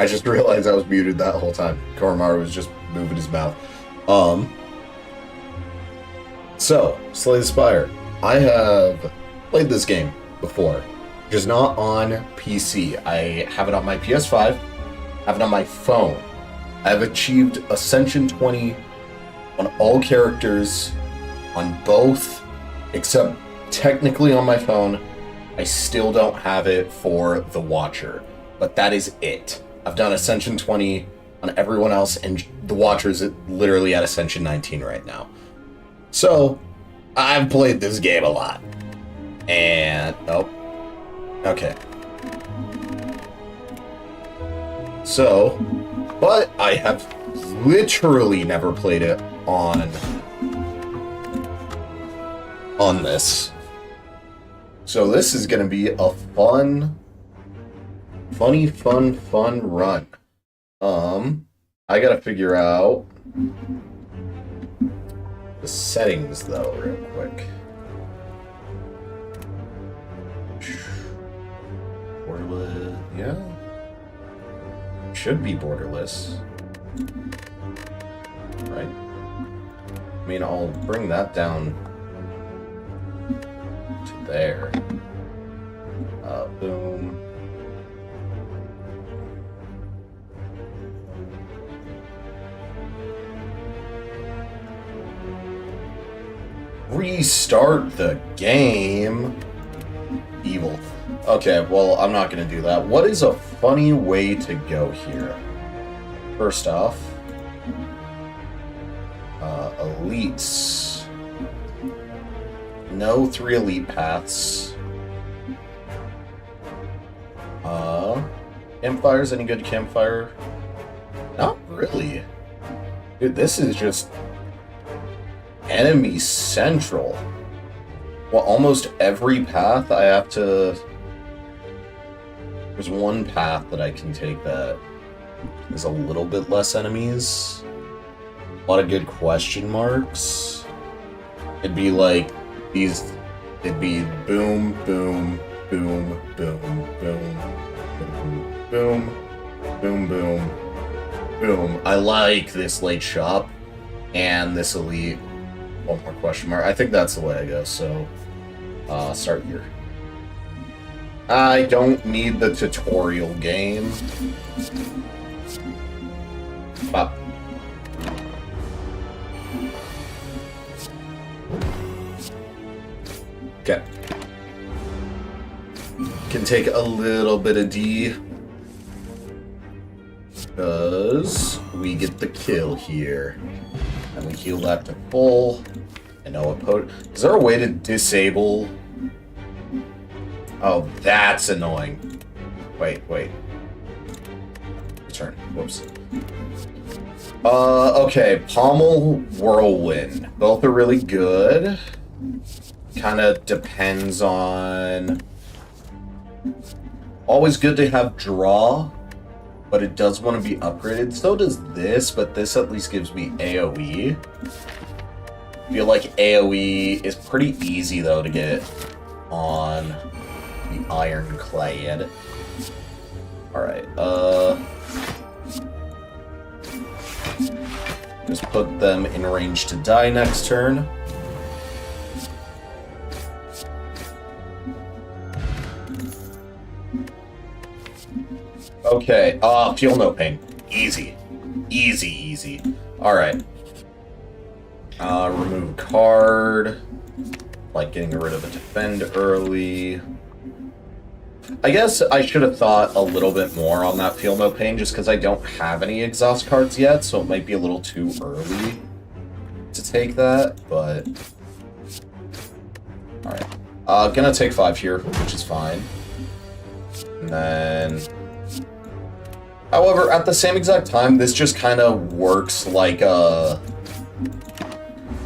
I just realized I was muted that whole time. Koromaru was just moving his mouth. So, Slay the Spire. I have played this game before, just not on PC. I have it on my PS5, have it on my phone. I've achieved Ascension 20 on all characters, on both, except technically on my phone. I still don't have it for the Watcher, but that is it. I've done Ascension 20 on everyone else, and the Watcher is literally at Ascension 19 right now. So, I've played this game a lot. And, oh, okay. So, but I have literally never played it on this. So this is going to be a fun run. I got to figure out the settings though real quick. Borderless, yeah. Should be borderless. Right? I mean, I'll bring that down to there. Boom. Restart the game. Evil. Okay, well, I'm not gonna do that. What is a funny way to go here? First off, elites. No 3 elite paths. Campfires, any good campfire? Not really. Dude, this is just enemy central. Well, almost every path I have to... There's one path that I can take that is a little bit less enemies. A lot of good question marks. It'd be like these... It'd be boom, boom, boom, boom, boom, boom, boom, boom, boom, boom. I like this late shop and this elite. One more question mark. I think that's the way I go, so... start here. I don't need the tutorial game. Pop. Okay. Can take a little bit of D. Because we get the kill here. And we heal that to full. I know is there a way to disable? Oh, that's annoying. Wait. Return. Whoops. Okay. Pommel, Whirlwind. Both are really good. Kind of depends on... Always good to have draw, but it does want to be upgraded. So does this, but this at least gives me AoE. I feel like AoE is pretty easy, though, to get on the Ironclad. Alright, just put them in range to die next turn. Okay, feel no pain. Easy. Easy. Alright. Remove card. Like getting rid of a defend early. I guess I should have thought a little bit more on that feel no pain just because I don't have any exhaust cards yet, so it might be a little too early to take that, but... Alright. Gonna take 5 here, which is fine. And then... However, at the same exact time, this just kind of works like a...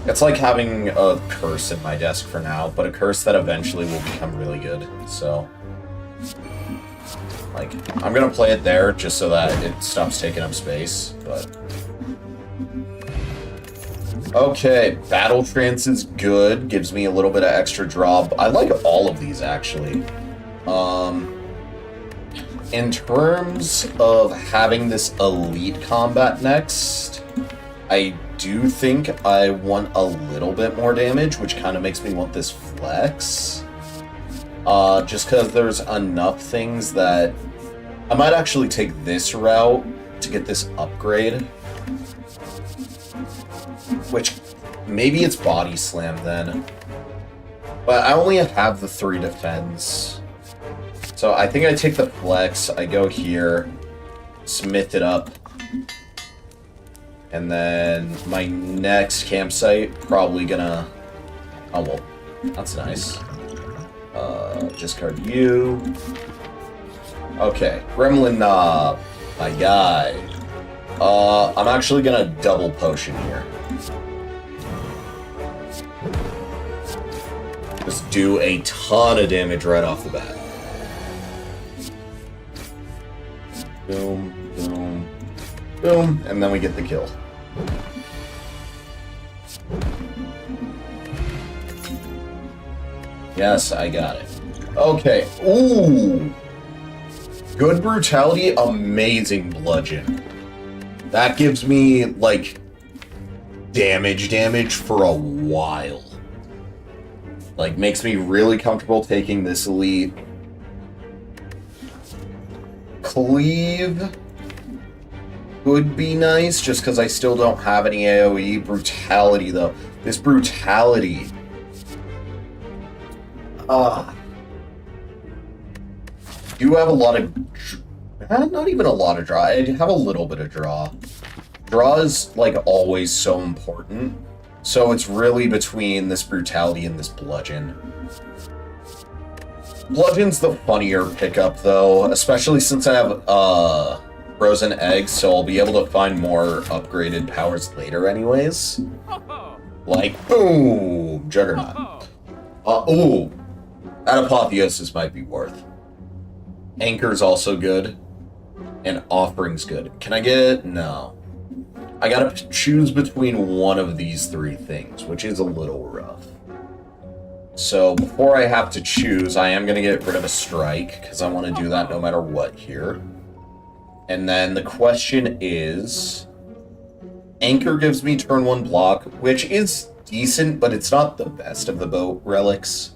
It's like having a curse in my desk for now, but a curse that eventually will become really good, so... Like, I'm gonna play it there just so that it stops taking up space, but... Okay, Battle Trance is good, gives me a little bit of extra draw. I like all of these, actually. in terms of having this elite combat next, I do think I want a little bit more damage, which kind of makes me want this flex. Just because there's enough things that I might actually take this route to get this upgrade. Which, maybe it's body slam then. But I only have the 3 defense. So I think I take the flex, I go here, smith it up. And then my next campsite, probably gonna... Oh, well, that's nice. Discard you. Okay, Gremlin Knob, my guy. I'm actually gonna double potion here. Just do a ton of damage right off the bat. Boom, boom, boom, and then we get the kill. Yes, I got it. Okay. Ooh! Good brutality, amazing bludgeon. That gives me, like, damage for a while. Like, makes me really comfortable taking this elite. Cleave would be nice, just because I still don't have any AoE. Brutality, though. This brutality. Do have a lot of... not even a lot of draw. I have a little bit of draw. Draw is, like, always so important. So it's really between this brutality and this bludgeon. Bludgeon's the funnier pickup, though, especially since I have frozen eggs, so I'll be able to find more upgraded powers later anyways. Like, boom! Juggernaut. Ooh! That Apotheosis might be worth. Anchor's also good. And Offering's good. Can I get... No. I gotta choose between one of these 3 things, which is a little rough. So, before I have to choose, I am gonna get rid of a strike, because I want to do that no matter what here. And then the question is... Anchor gives me turn 1 block, which is decent, but it's not the best of the boat relics.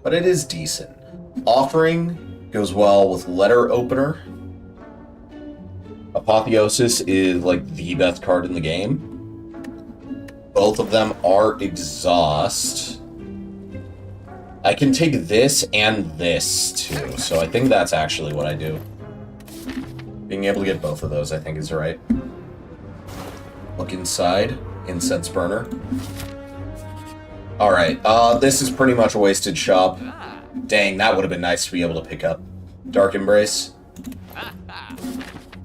But it is decent. Offering goes well with Letter Opener. Apotheosis is, like, the best card in the game. Both of them are Exhaust. I can take this and this, too, so I think that's actually what I do. Being able to get both of those, I think, is right. Look inside. Incense Burner. Alright, this is pretty much a wasted shop. Dang, that would have been nice to be able to pick up. Dark Embrace.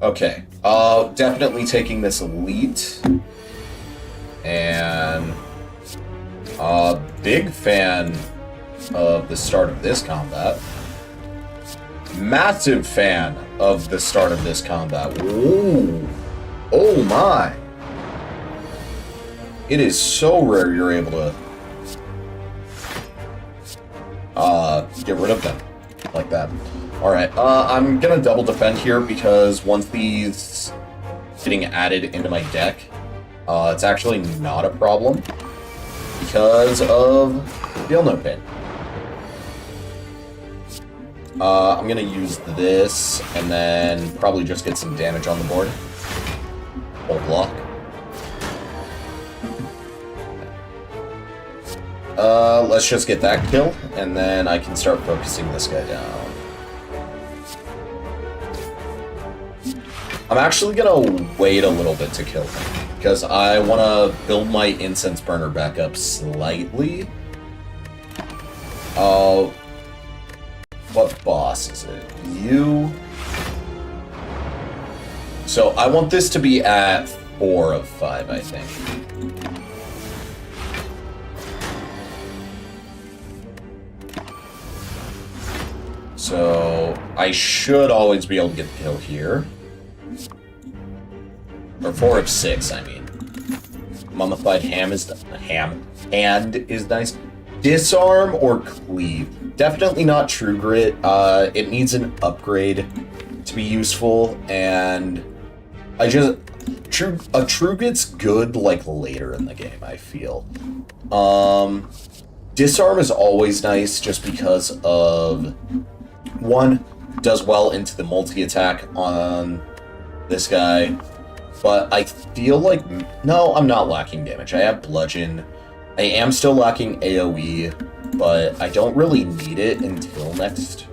Okay, definitely taking this elite. And, big fan of the start of this combat. Massive fan of the start of this combat. Ooh. Oh my. It is so rare you're able to get rid of them like that. Alright, I'm gonna double defend here because once these getting added into my deck, it's actually not a problem because of Deal No Pain. I'm gonna use this and then probably just get some damage on the board. Full block. Let's just get that kill, and then I can start focusing this guy down. I'm actually gonna wait a little bit to kill him, because I want to build my Incense Burner back up slightly. What boss is it? You? So I want this to be at 4 of 5, I think. So I should always be able to get the kill here. Or 4 of 6, I mean. Mummified Hand is nice. Disarm or Cleave. Definitely not True Grit. It needs an upgrade. be useful, and I just... A true gets good, like, later in the game, I feel. Disarm is always nice just because of... One, does well into the multi-attack on this guy, but I feel like... No, I'm not lacking damage. I have Bludgeon. I am still lacking AoE, but I don't really need it until next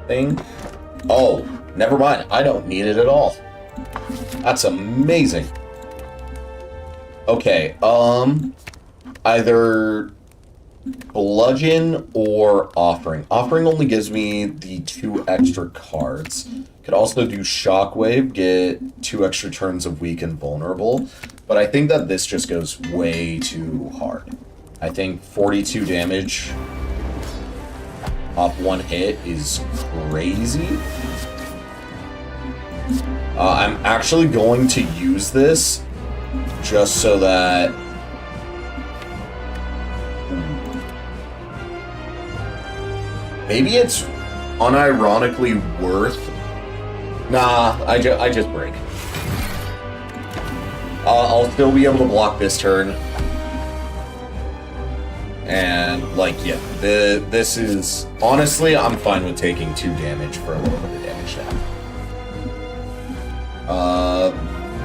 thing. Oh, never mind. I don't need it at all. That's amazing. Okay, either Bludgeon or Offering. Offering only gives me the 2 extra cards. Could also do Shockwave, get 2 extra turns of weak and vulnerable. But I think that this just goes way too hard. I think 42 damage off 1 hit is crazy. I'm actually going to use this just so that... Maybe it's unironically worth... Nah, I just break. I'll still be able to block this turn. And, like, yeah, this is... Honestly, I'm fine with taking 2 damage for a little bit of damage now.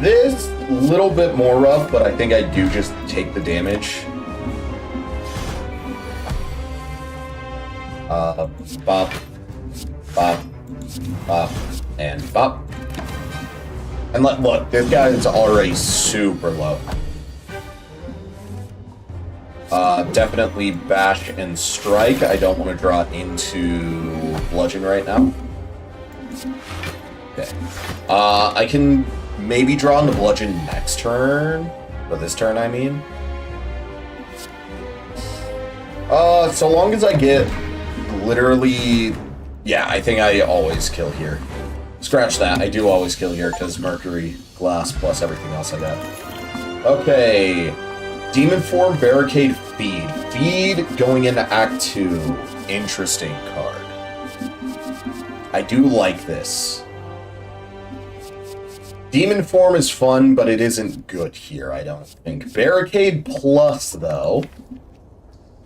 This little bit more rough, but I think I do just take the damage. Bop, bop, bop, and bop. And look, this guy is already super low. Definitely bash and strike. I don't want to draw into bludgeon right now. Okay. I can maybe draw into bludgeon next turn. Or this turn, I mean. So long as I get literally... Yeah, I think I always kill here. Scratch that. I do always kill here because Mercury, Glass, plus everything else I got. Okay. Demon Form, Barricade, Feed. Feed going into Act 2. Interesting card. I do like this. Demon Form is fun, but it isn't good here, I don't think. Barricade Plus, though.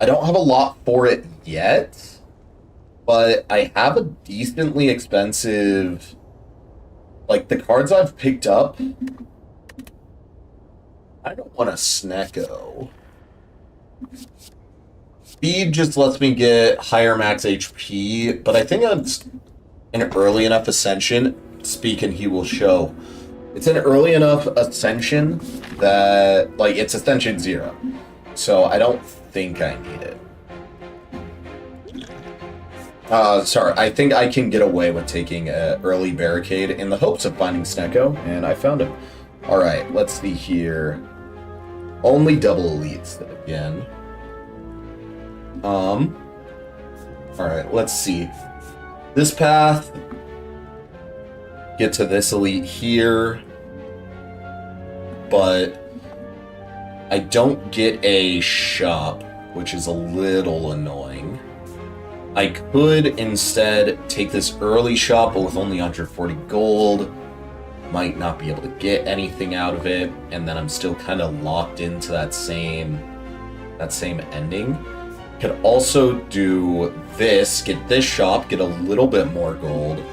I don't have a lot for it yet, but I have a decently expensive... Like, the cards I've picked up... I don't want a Snecko. Speed just lets me get higher max HP, but I think it's an early enough ascension. Speak and he will show. It's an early enough ascension that, like, it's ascension 0. So I don't think I need it. Sorry, I think I can get away with taking an early barricade in the hopes of finding Snecko, and I found him. Alright, let's see here. Only double elites again. Alright, let's see. This path. Get to this elite here. But I don't get a shop, which is a little annoying. I could instead take this early shop, but with only 140 gold. Might not be able to get anything out of it, and then I'm still kind of locked into that same ending. Could also do this, get this shop, get a little bit more gold,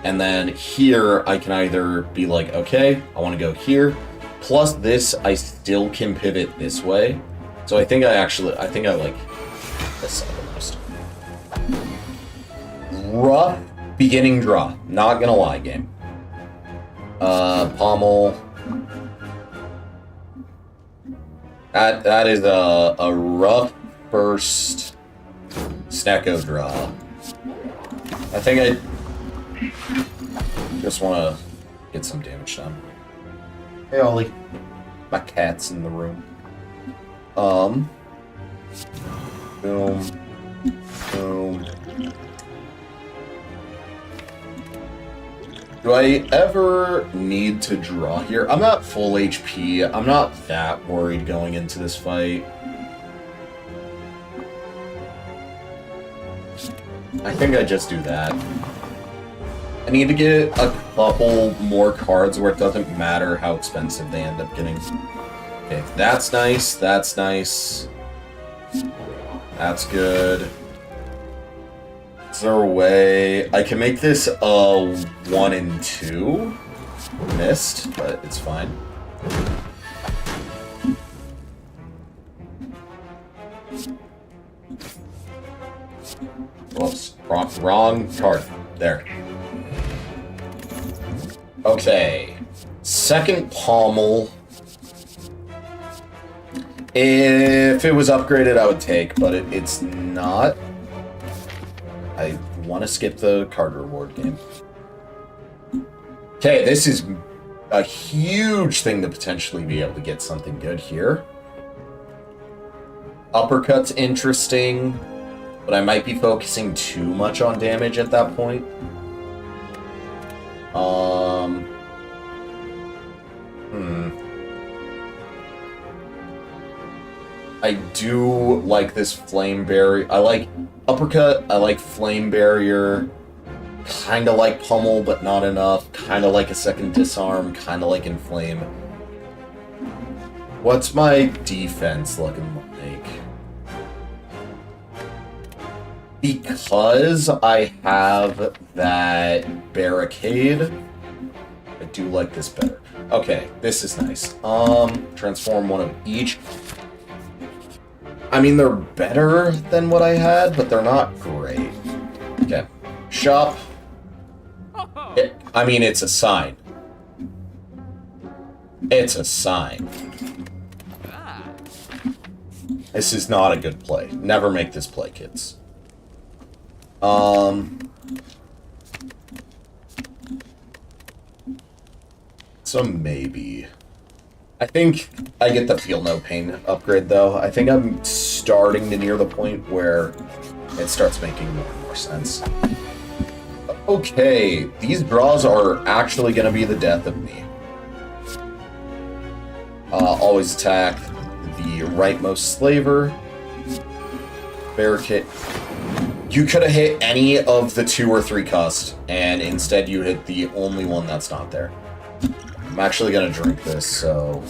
and then here I can either be like, okay, I want to go here, plus this I still can pivot this way. So I think I like this side the most. Rough beginning draw, not gonna lie, game. Pommel. That is a rough first Snecko draw. I think I just want to get some damage done. Hey, Ollie. My cat's in the room. Boom. Boom. Do I ever need to draw here? I'm not full HP. I'm not that worried going into this fight. I think I just do that. I need to get a couple more cards where it doesn't matter how expensive they end up getting. Okay, that's nice, that's nice. That's good. Is there a way I can make this a 1 and 2? Missed, but it's fine. Whoops, wrong card. There. Okay. Second pommel. If it was upgraded, I would take, but it's not. I want to skip the card reward game. Okay, this is a huge thing to potentially be able to get something good here. Uppercut's interesting, but I might be focusing too much on damage at that point. I do like this flame barrier. I like uppercut, I like flame barrier. Kinda like pummel, but not enough. Kinda like a second disarm, kinda like inflame. What's my defense looking like? Because I have that barricade, I do like this better. Okay, this is nice. Transform one of each. I mean, they're better than what I had, but they're not great. Okay. Shop. I mean, it's a sign. It's a sign. This is not a good play. Never make this play, kids. So maybe. I think I get the Feel No Pain upgrade, though. I think I'm starting to near the point where it starts making more and more sense. Okay, these draws are actually going to be the death of me. Always attack the rightmost slaver. Barricade. You could have hit any of the 2 or 3 cost, and instead you hit the only one that's not there. I'm actually going to drink this, so...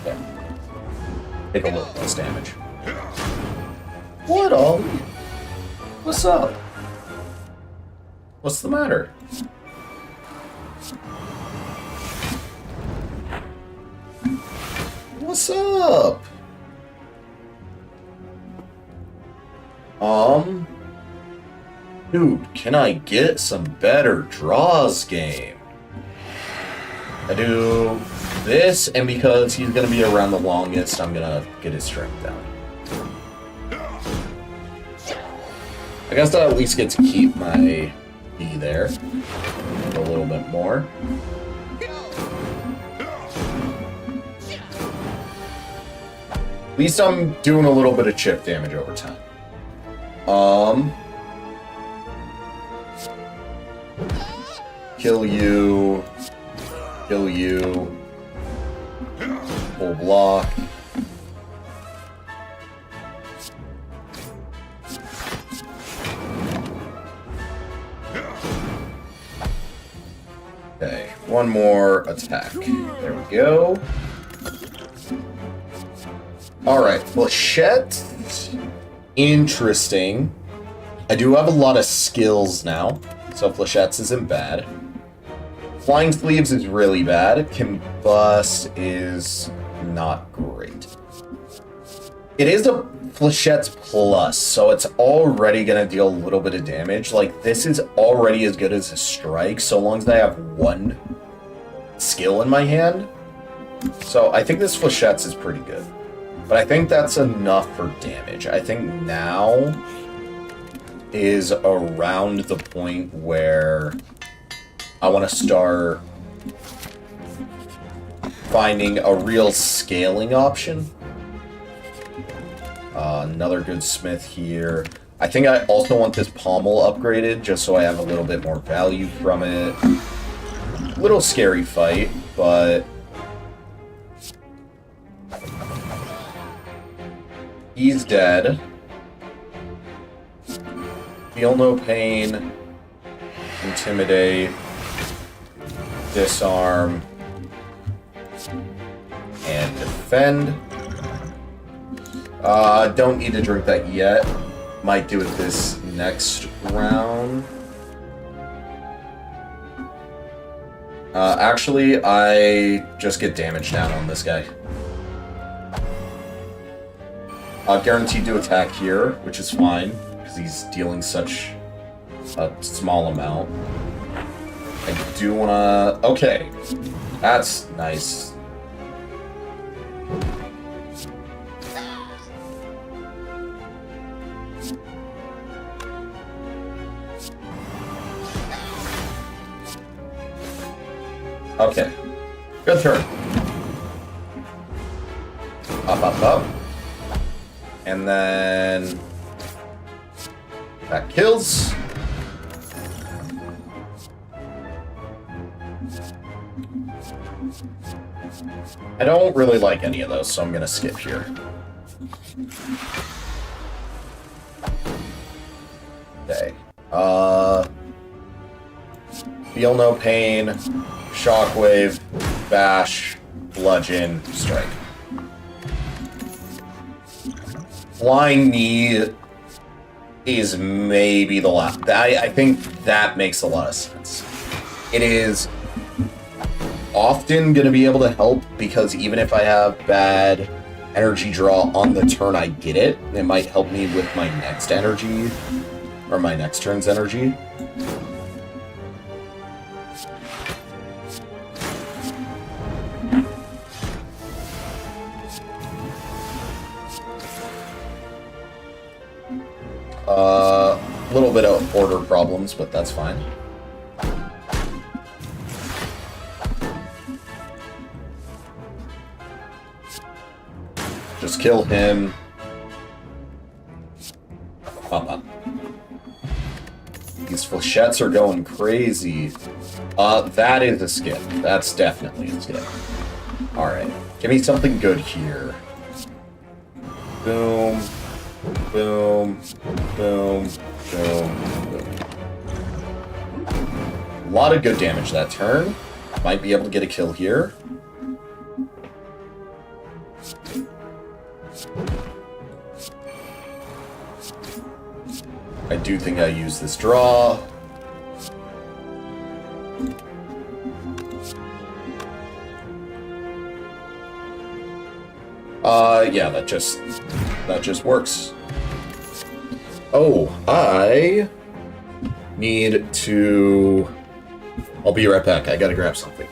yeah. Take a little less damage. What all? What's up? What's the matter? What's up? Dude, can I get some better draws game? I do this, and because he's gonna be around the longest, I'm gonna get his strength down. I guess I at least get to keep my B there a little bit more. At least I'm doing a little bit of chip damage over time. Kill you. Kill you. Full block. Okay, one more attack. There we go. Alright, Flechette. Interesting. I do have a lot of skills now, so Flechette's isn't bad. Flying Sleeves is really bad. Combust is not great. It is a Flechette's plus, so it's already going to deal a little bit of damage. Like, this is already as good as a strike, so long as I have one skill in my hand. So I think this Flechette's is pretty good. But I think that's enough for damage. I think now is around the point where I want to start finding a real scaling option. Another good smith here. I think I also want this pommel upgraded, just so I have a little bit more value from it. Little scary fight, but... he's dead. Feel No Pain. Intimidate. Disarm. And defend. Don't need to drink that yet. Might do it this next round. Actually, I just get damage down on this guy. Guaranteed to attack here, which is fine, because he's dealing such a small amount. I do wanna... Okay. That's nice. Okay. Good turn. Up, up, up. And then... that kills. I don't really like any of those, so I'm gonna skip here. Okay. Feel no pain. Shockwave. Bash. Bludgeon. Strike. Flying Knee is maybe the last. I think that makes a lot of sense. It is often going to be able to help because even if I have bad energy draw on the turn I get it, it might help me with my next energy, or my next turn's energy. A little bit of order problems, but that's fine. Just kill him. These flechettes are going crazy. That is a skip. That's definitely a skip. Alright. Give me something good here. Boom. Boom. Boom. Boom. Boom. A lot of good damage that turn. Might be able to get a kill here. I do think I use this draw. Yeah, that just works. Oh, I need to... I'll be right back. I gotta grab something.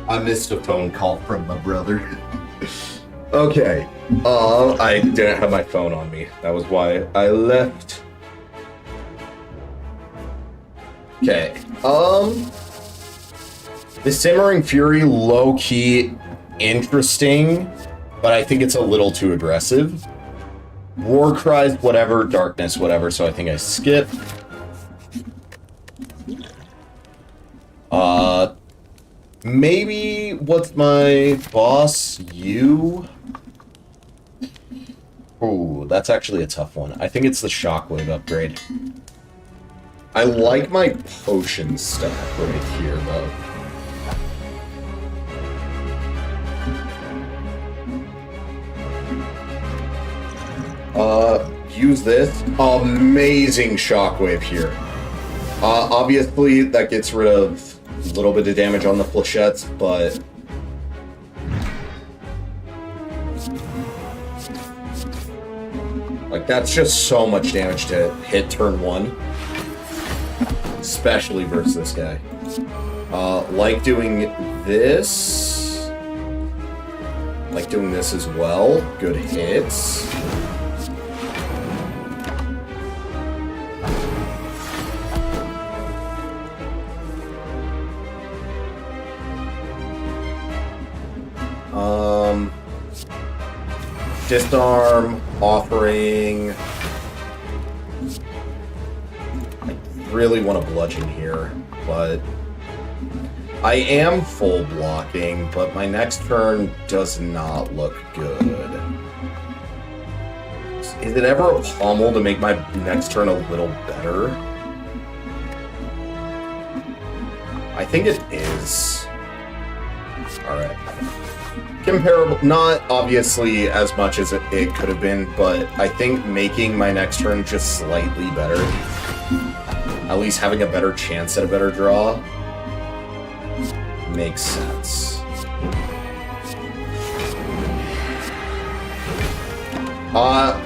I missed a phone call from my brother. Okay. I didn't have my phone on me. That was why I left. Okay. The Simmering Fury, low-key interesting, but I think it's a little too aggressive. War Cries, whatever. Darkness, whatever, so I think I skip. Maybe, what's my boss? You? Ooh, that's actually a tough one. I think it's the Shockwave upgrade. I like my potion stack right here, though. use this. Amazing shockwave here. Obviously, that gets rid of a little bit of damage on the flechettes, but... like, that's just so much damage to hit turn 1. Especially versus this guy. Like doing this. Like doing this as well. Good hits. Disarm, offering. I really want to bludgeon here, but I am full blocking, but my next turn does not look good. Is it ever a pommel to make my next turn a little better? I think it is. Alright. Comparable, not obviously as much as it could have been, but I think making my next turn just slightly better, at least having a better chance at a better draw, makes sense.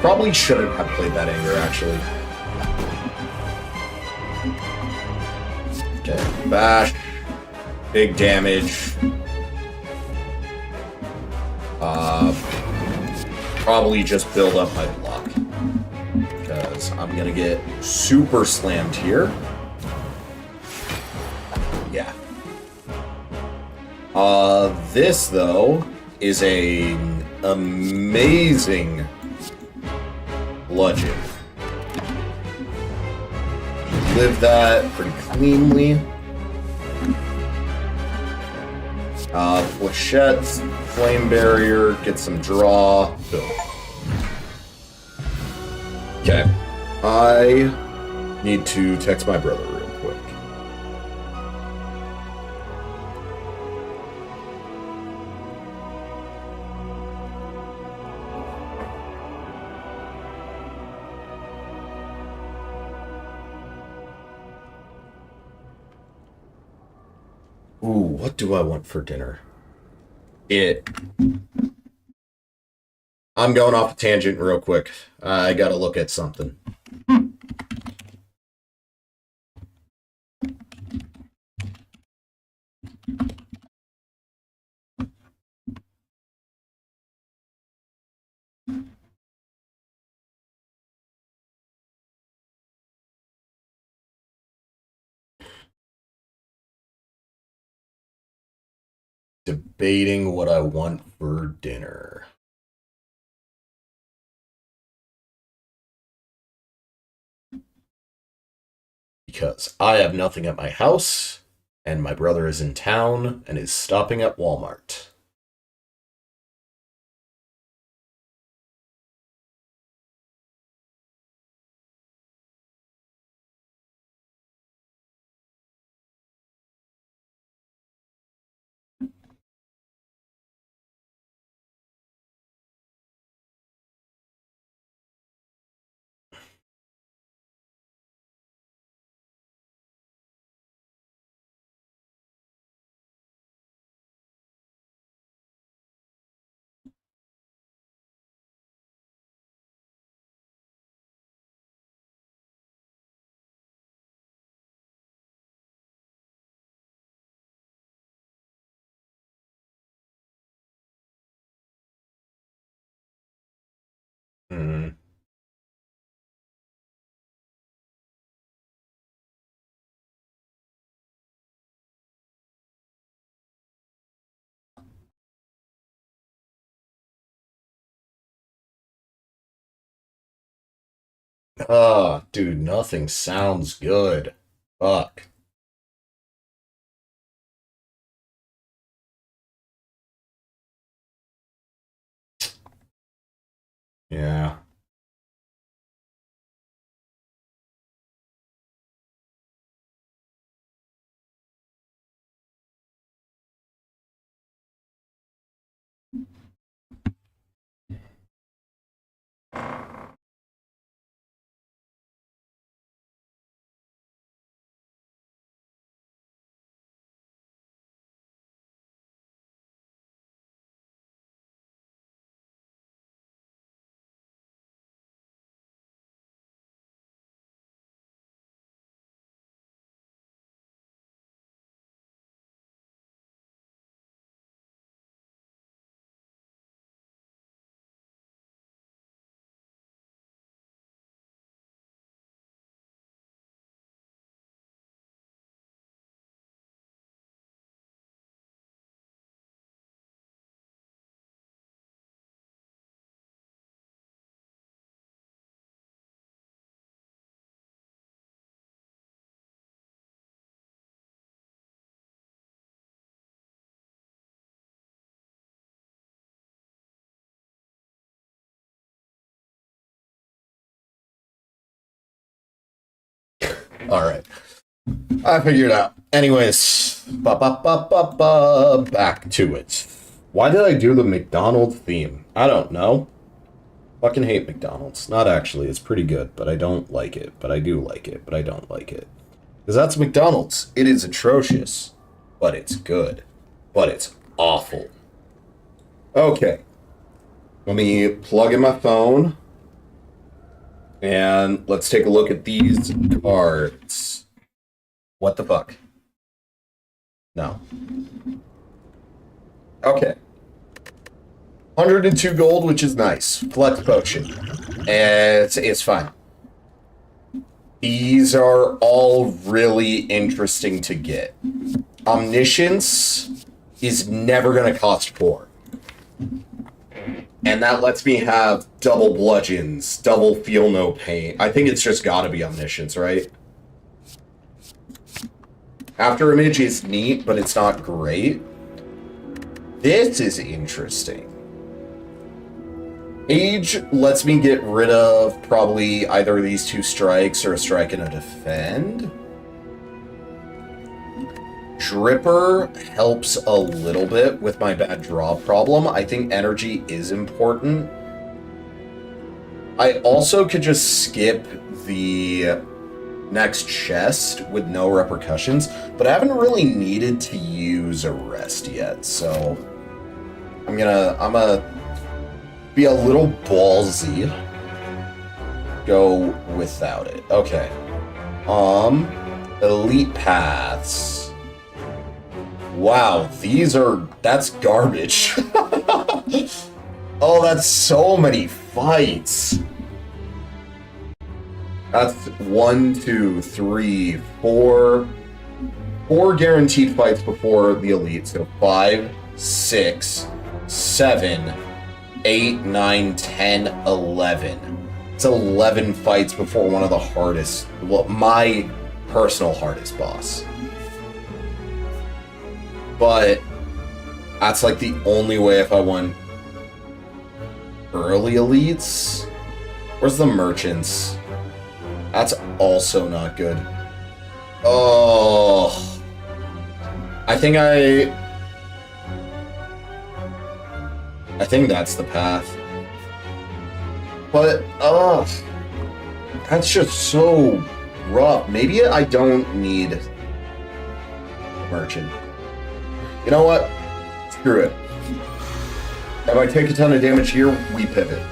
Probably shouldn't have played that anger, actually. Okay, bash, big damage. Probably just build up my block, because I'm gonna get super slammed here. Yeah. This, though, is an amazing bludgeon. Live that pretty cleanly. Flechettes, flame barrier, get some draw. Go. Okay. I need to text my brother real quick. Ooh, what do I want for dinner? I'm going off a tangent real quick. I gotta look at something. Debating what I want for dinner. Because I have nothing at my house, and my brother is in town and is stopping at Walmart. Hmm. Ah, dude, nothing sounds good. Fuck. Yeah. Alright. I figured it out. Anyways, back to it. Why did I do the McDonald's theme? I don't know. Fucking hate McDonald's. Not actually, it's pretty good, but I don't like it. But I do like it, but I don't like it. Because that's McDonald's. It is atrocious. But it's good. But it's awful. Okay. Let me plug in my phone. And let's take a look at these cards. What the fuck? No. Okay. 102 gold, which is nice. Flex potion. It's fine. These are all really interesting to get. Omniscience is never going to cost 4. And that lets me have double bludgeons, double feel no pain. I think it's just gotta be Omniscience, right? After Image is neat, but it's not great. This is interesting. Age lets me get rid of probably either of these 2 strikes or a strike and a defend. Dripper helps a little bit with my bad draw problem. I think energy is important. I also could just skip the next chest with no repercussions, but I haven't really needed to use a rest yet, so I'm gonna be a little ballsy. Go without it. Okay. Elite paths. Wow, that's garbage. Oh, that's so many fights. That's 1, 2, 3, 4. 4 guaranteed fights before the elite. So 5, 6, 7, 8, 9, 10, 11. It's 11 fights before one of the hardest, well, my personal hardest boss. But that's like the only way if I want early elites. Where's the merchants? That's also not good. Oh. I think that's the path. But, that's just so rough. Maybe I don't need merchant. You know what? Screw it. If I take a ton of damage here, we pivot.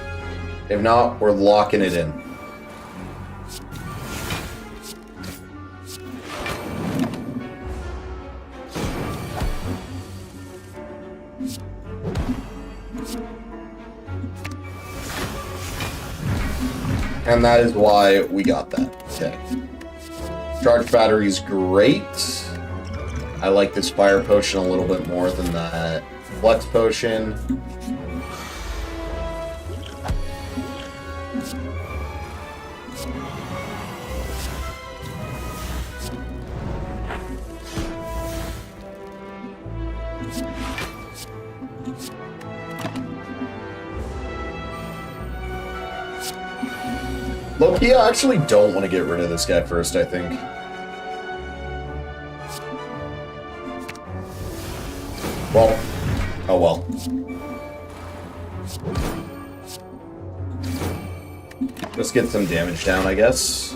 If not, we're locking it in. And that is why we got that. Okay. Charge battery's great. I like this fire potion a little bit more than that flex potion. Loki, I actually don't want to get rid of this guy first, I think. Well, oh well. Just get some damage down, I guess.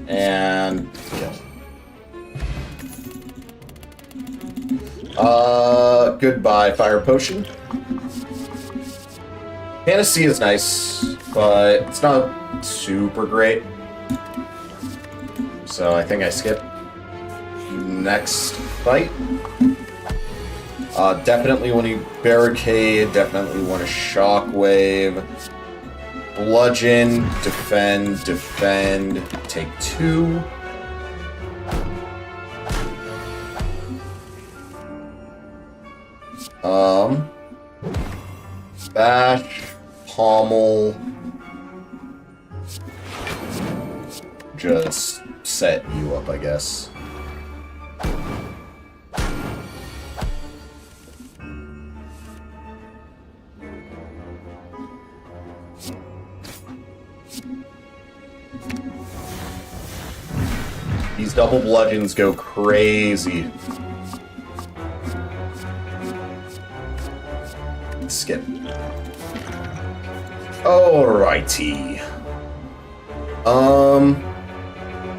And kill. Goodbye, fire potion. Panacea is nice, but it's not super great. So I think I skip. Next fight. Definitely want to barricade, definitely want to shockwave. Bludgeon, defend, defend, take 2. Bash, pommel, just set you up, I guess. These double bludgeons go crazy. Skip. Alrighty.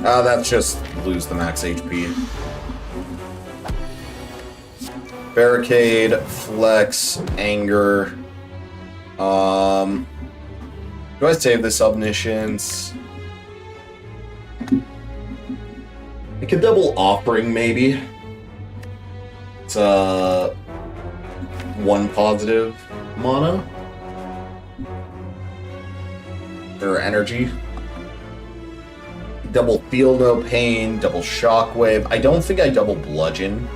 That's just lose the max HP. Barricade, flex, anger. Do I save this omniscience? I could double offering maybe. It's one positive mana or energy. Double feel no pain, double shockwave. I don't think I double bludgeon.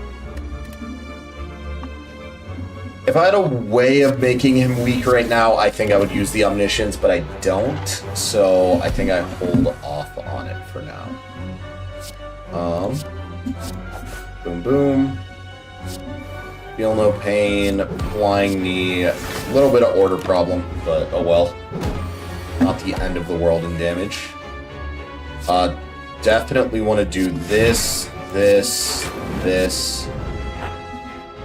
If I had a way of making him weak right now, I think I would use the omniscience, but I don't. So I think I hold off on it for now. Boom, boom. Feel no pain, flying knee, a little bit of order problem, but oh well. Not the end of the world in damage. Definitely want to do this, this, this.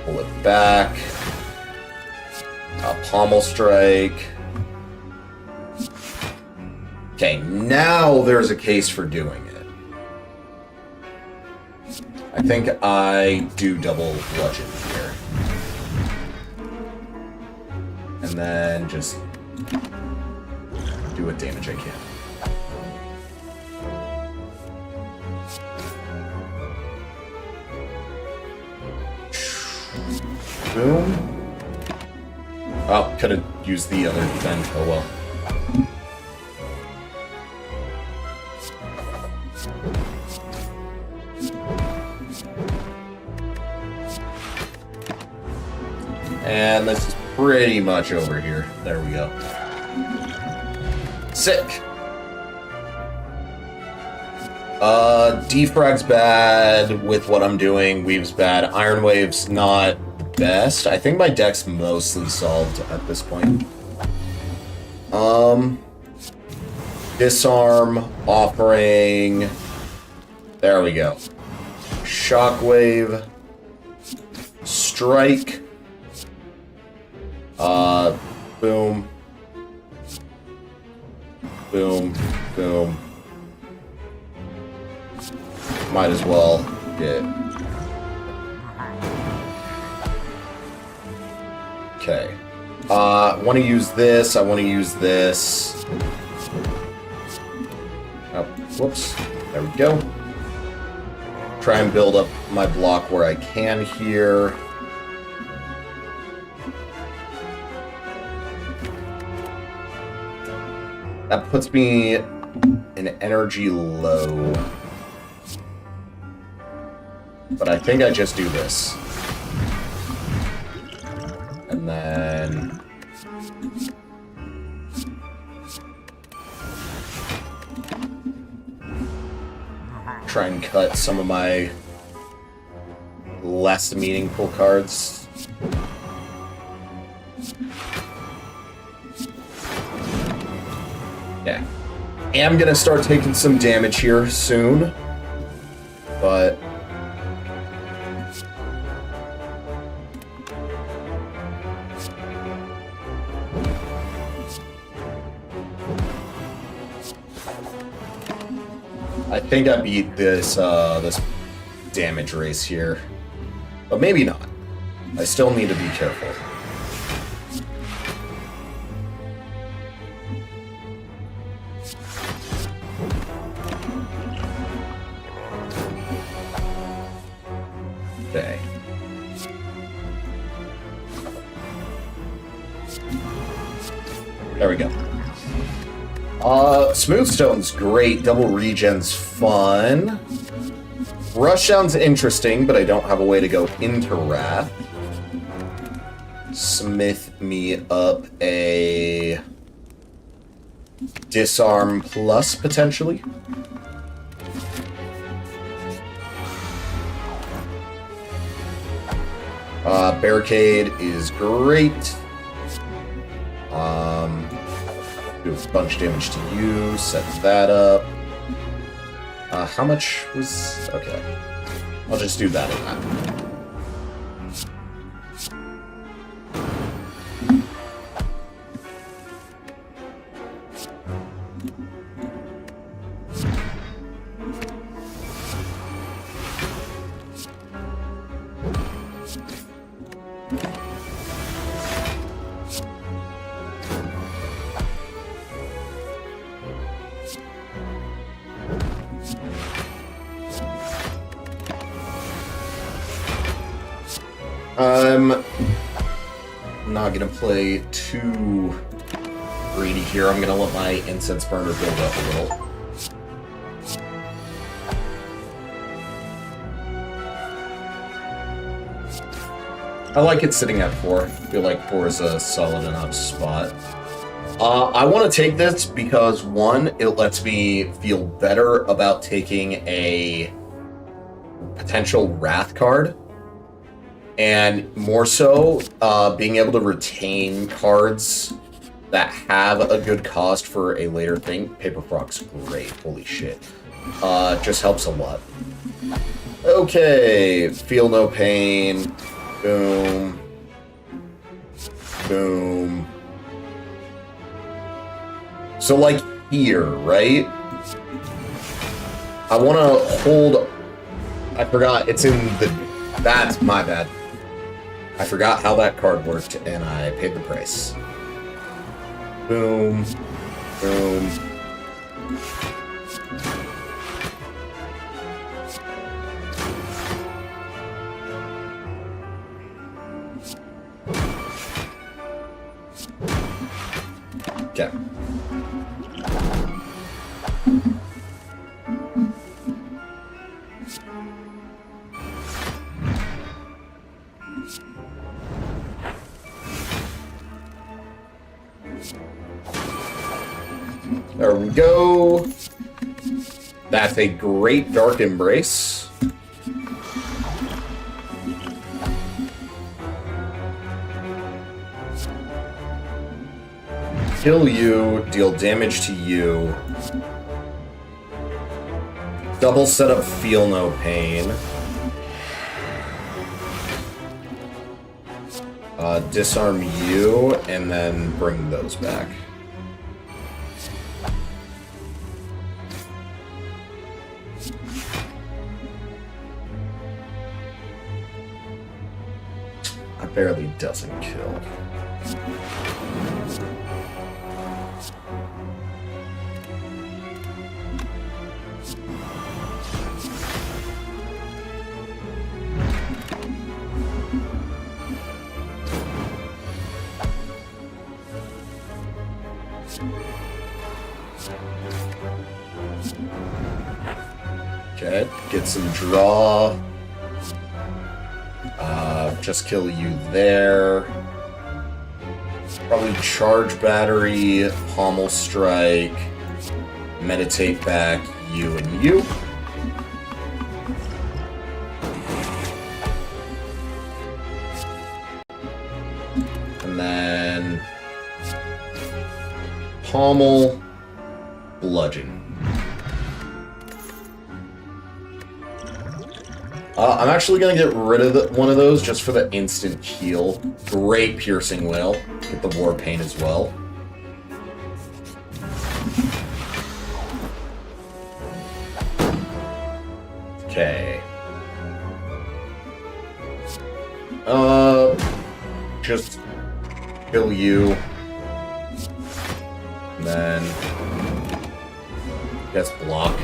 Pull it back. Pommel strike. Okay, now there's a case for doing it. I think I do double bludgeon here. And then just do what damage I can. Boom. Oh, could have used the other defend. Oh well. And this is pretty much over here. There we go. Sick. Defrag's bad with what I'm doing. Weave's bad. Iron Wave's not best. I think my deck's mostly solved at this point. Disarm, offering. There we go. Shockwave. Strike. Boom. Boom. Boom. Might as well get... Okay. I want to use this. I want to use this. Oh, whoops. There we go. Try and build up my block where I can here. That puts me in energy low. But I think I just do this. And then... try and cut some of my less meaningful cards. Yeah. I am gonna start taking some damage here soon. But... I think I beat this this damage race here, but maybe not. I still need to be careful. Okay. There we go. Smoothstone's great. Double regen's fun. Rushdown's interesting, but I don't have a way to go into Wrath. Smith me up a Disarm Plus, potentially. Barricade is great. Do a bunch of damage to you. Set that up. How much was... Okay. I'll just do that in that. I'm not going to play too greedy here. I'm going to let my incense burner build up a little. I like it sitting at 4. I feel like 4 is a solid enough spot. I want to take this because, one, it lets me feel better about taking a potential Wrath card. And more so, being able to retain cards that have a good cost for a later thing. Paper Frog's great, holy shit. Just helps a lot. Okay, feel no pain. Boom. Boom. So, like, here, right? I want to hold... I forgot, it's in the... That's my bad. I forgot how that card worked, and I paid the price. Boom. Boom. Okay. There we go. That's a great Dark Embrace. Kill you, deal damage to you. Double set up Feel No Pain. Disarm you, and then bring those back. Barely doesn't kill. Okay, get some draw. Just kill you there. Probably charge battery, pommel strike, meditate back you and you. And then pommel, bludgeon. I'm actually going to get rid of one of those just for the instant heal. Great Piercing Wail. Get the War Pain as well. Okay. Just kill you. And then... guess block.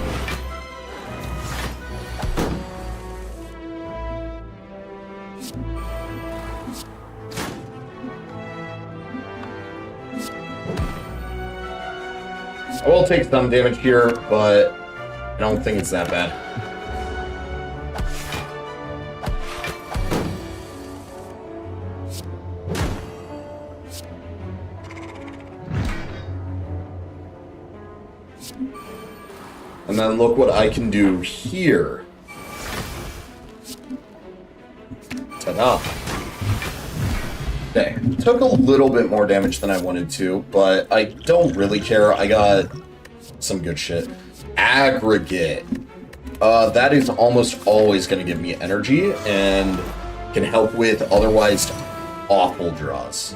I will take some damage here, but I don't think it's that bad. And then look what I can do here. Ta-da. Okay, took a little bit more damage than I wanted to, but I don't really care. I got some good shit. Aggregate. That is almost always going to give me energy and can help with otherwise awful draws.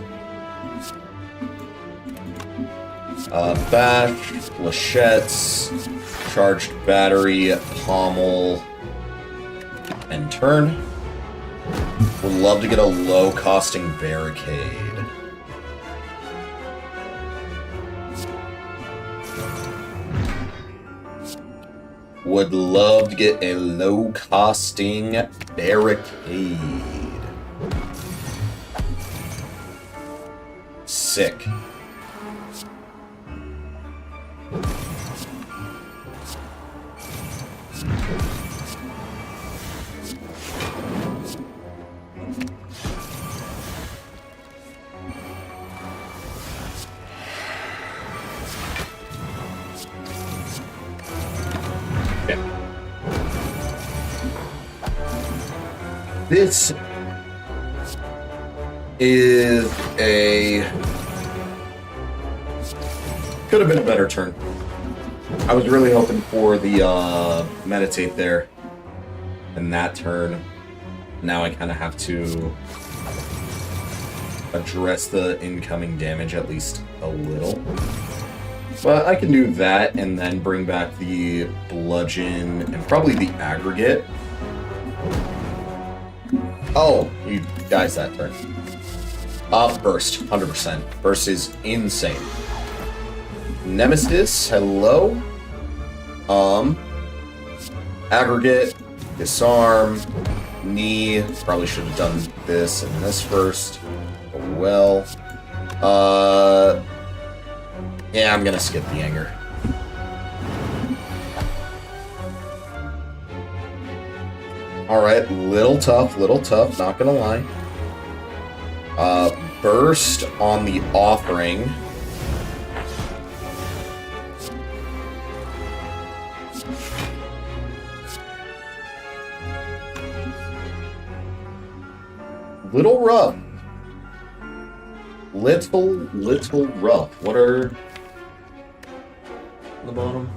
Bash, flechettes, charged battery, pommel, and turn. Would love to get a low-costing barricade. Would love to get a low-costing barricade. Sick. This is a... Could have been a better turn. I was really hoping for the meditate there. And that turn. Now I kind of have to address the incoming damage at least a little. But I can do that and then bring back the bludgeon and probably the aggregate. Oh, you guys that turn. Burst, 100%. Burst is insane. Nemesis, hello. Aggregate, disarm, knee. Probably should have done this and this first. Oh, well. Yeah, I'm gonna skip the anger. Alright, little tough, not gonna lie. Burst on the offering. Little rough. Little rough. What are... the bottom?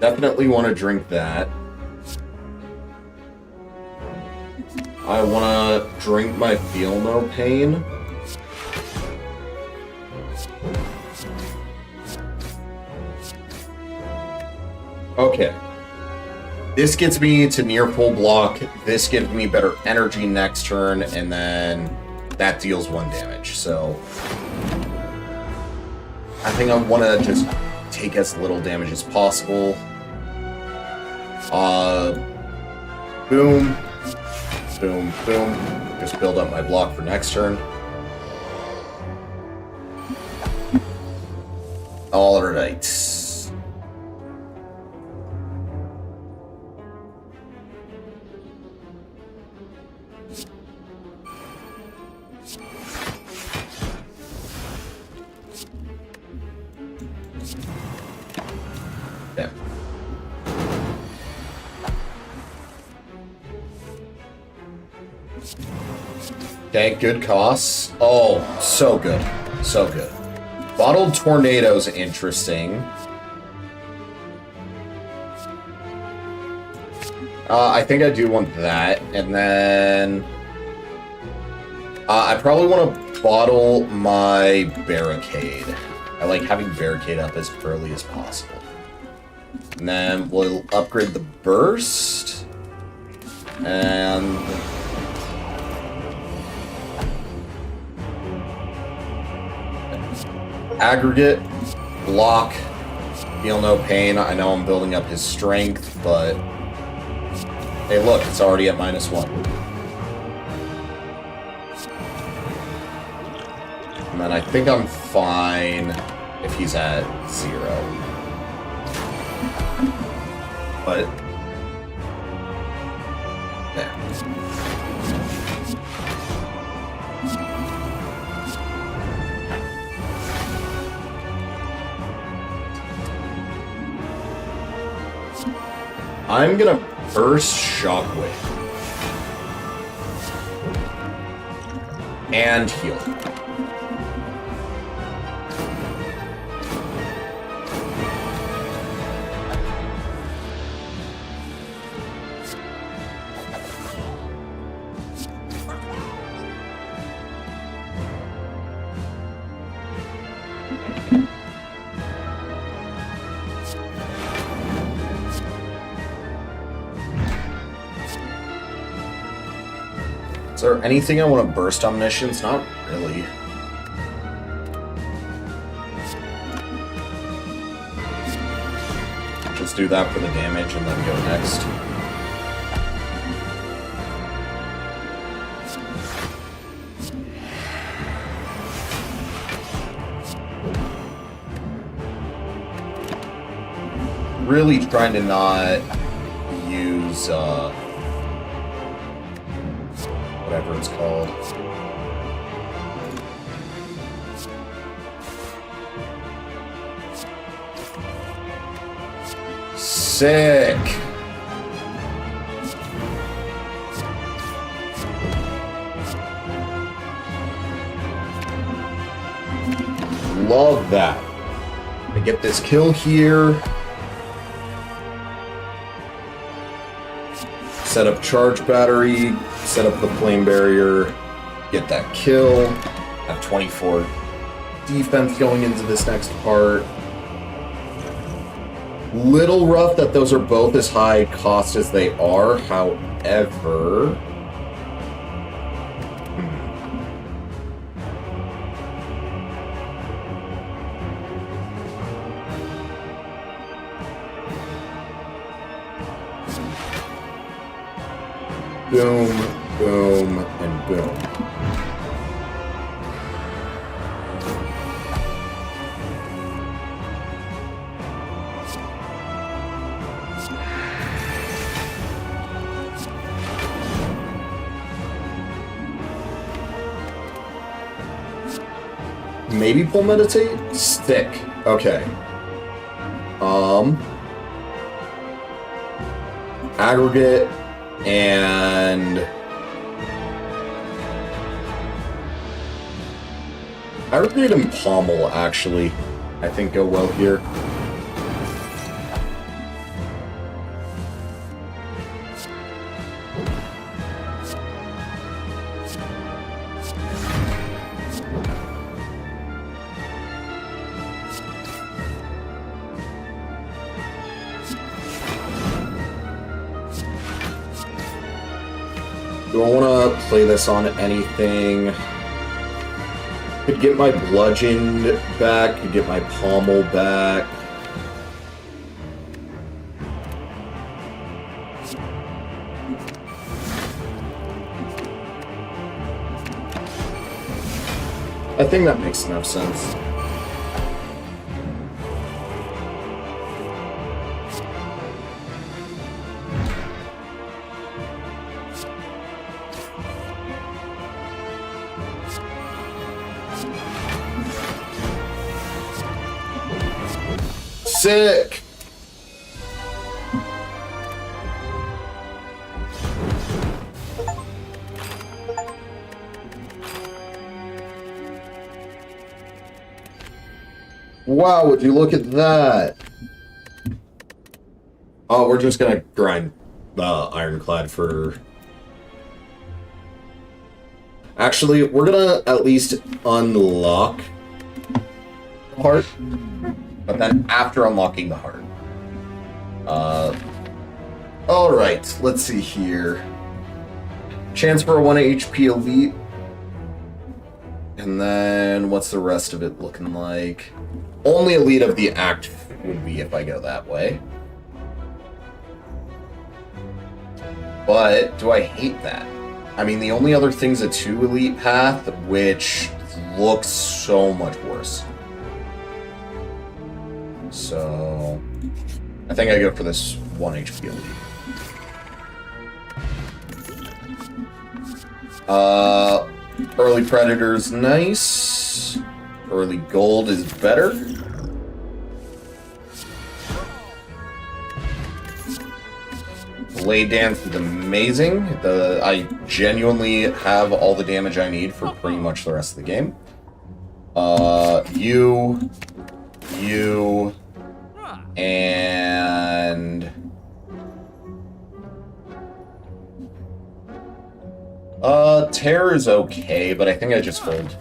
Definitely want to drink that. I want to drink my Feel No Pain. Okay. This gets me to near full block. This gives me better energy next turn, and then that deals 1 damage. So I think I want to just take as little damage as possible. Boom. Boom, boom. Just build up my block for next turn. Alright. Yeah. Okay, good costs. Oh, so good. So good. Bottled Tornado's interesting. I think I do want that. And then... I probably want to bottle my Barricade. I like having Barricade up as early as possible. And then we'll upgrade the Burst. And... Aggregate, block, Feel No Pain. I know I'm building up his strength, but... Hey, look, it's already at -1. And then I think I'm fine if he's at 0. But... yeah. I'm gonna burst Shockwave. And heal. Is there anything I want to burst omniscience? Not really. Just do that for the damage and then go next. Really trying to not use whatever it's called. Sick. Love that. I get this kill here. Set up charge battery, set up the flame barrier, get that kill. Have 24 defense going into this next part. Little rough that those are both as high cost as they are, however... Boom, boom, and boom. Maybe pull meditate? Stick. Okay. Aggregate. And Aggregate and Pommel, actually, I think go well here. Do I want to play this on anything? Could get my bludgeon back, could get my pommel back. I think that makes enough sense. Sick! Wow, would you look at that? Oh, we're just gonna grind Ironclad for... Actually, we're gonna at least unlock the heart. But then after unlocking the heart. Alright, let's see here. Chance for a 1 HP elite. And then what's the rest of it looking like? Only elite of the act would be if I go that way. But do I hate that? I mean, the only other thing's a 2 elite path, which looks so much worse. So, I think I go for this 1 HP elite. Early Predator's nice. Early Gold is better. Blade Dance is amazing. I genuinely have all the damage I need for pretty much the rest of the game. You, and... Terror is okay, but I think I just hold.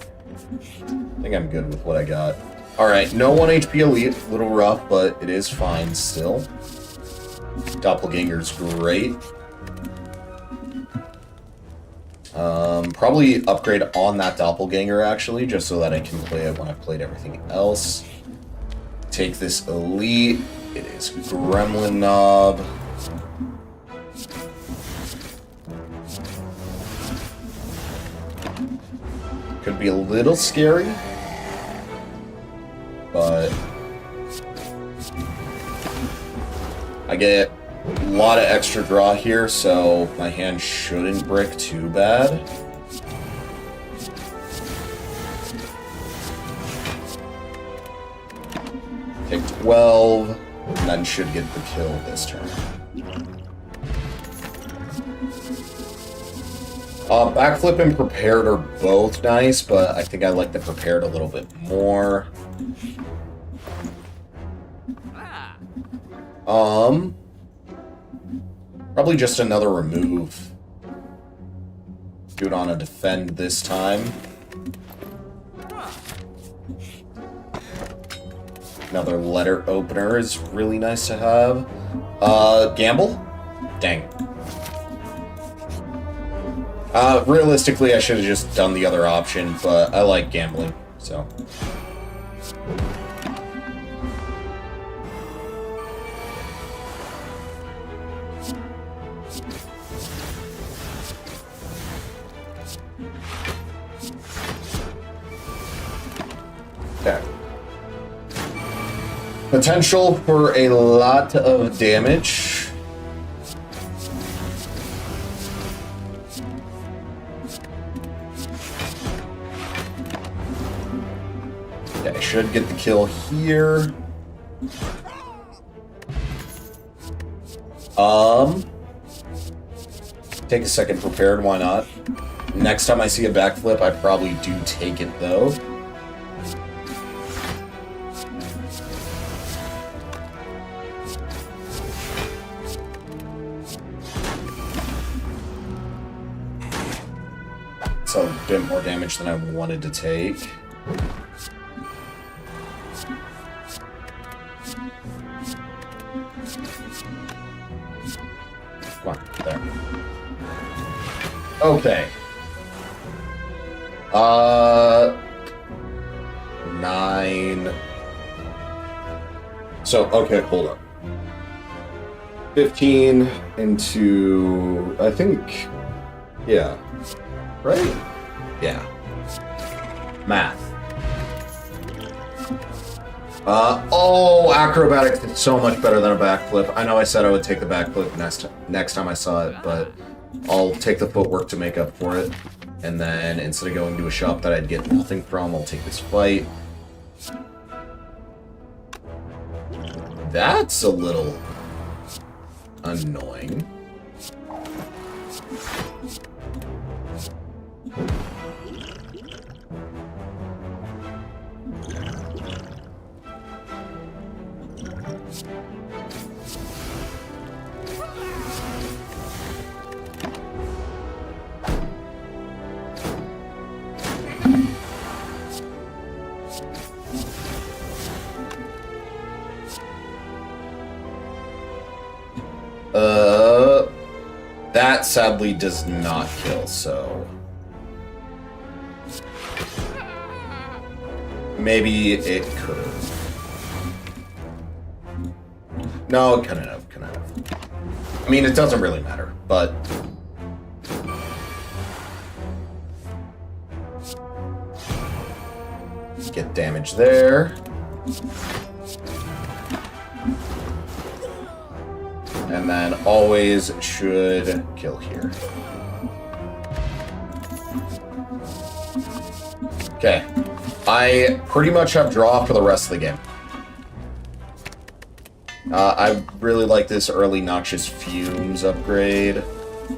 I think I'm good with what I got. Alright, no 1 HP elite, a little rough, but it is fine still. Doppelganger's great. Probably upgrade on that Doppelganger, actually, just so that I can play it when I've played everything else. Take this elite. It is Gremlin Knob. Could be a little scary, but I get a lot of extra draw here, so my hand shouldn't brick too bad. Take 12, and then should get the kill this turn. Backflip and Prepared are both nice, but I think I like the Prepared a little bit more. Probably just another remove. Do it on a defend this time. Another letter opener is really nice to have. Gamble? Dang. Realistically, I should have just done the other option, but I like gambling, so. Okay. Potential for a lot of damage. Okay, should get the kill here. Take a second prepared, why not? Next time I see a backflip, I probably do take it though. It's a bit more damage than I wanted to take. Come on, there. Okay. 9. So, okay, hold up. 15 into, I think, yeah. Right? Yeah. Math. Oh, acrobatics is so much better than a backflip. I know I said I would take the backflip next time I saw it, but I'll take the footwork to make up for it. And then instead of going to a shop that I'd get nothing from, I'll take this fight. That's a little annoying. That sadly does not kill, so maybe it could have. No, it couldn't have, couldn't have. I mean, it doesn't really matter, but get damage there. And then always should kill here. Okay. I pretty much have draw for the rest of the game. I really like this early noxious fumes upgrade,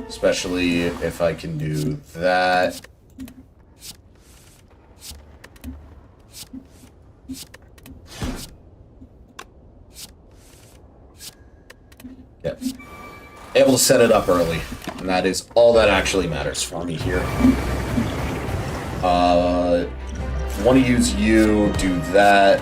especially if I can do that. Yep. Able to set it up early, and that is all that actually matters for me here. Want to use you, do that.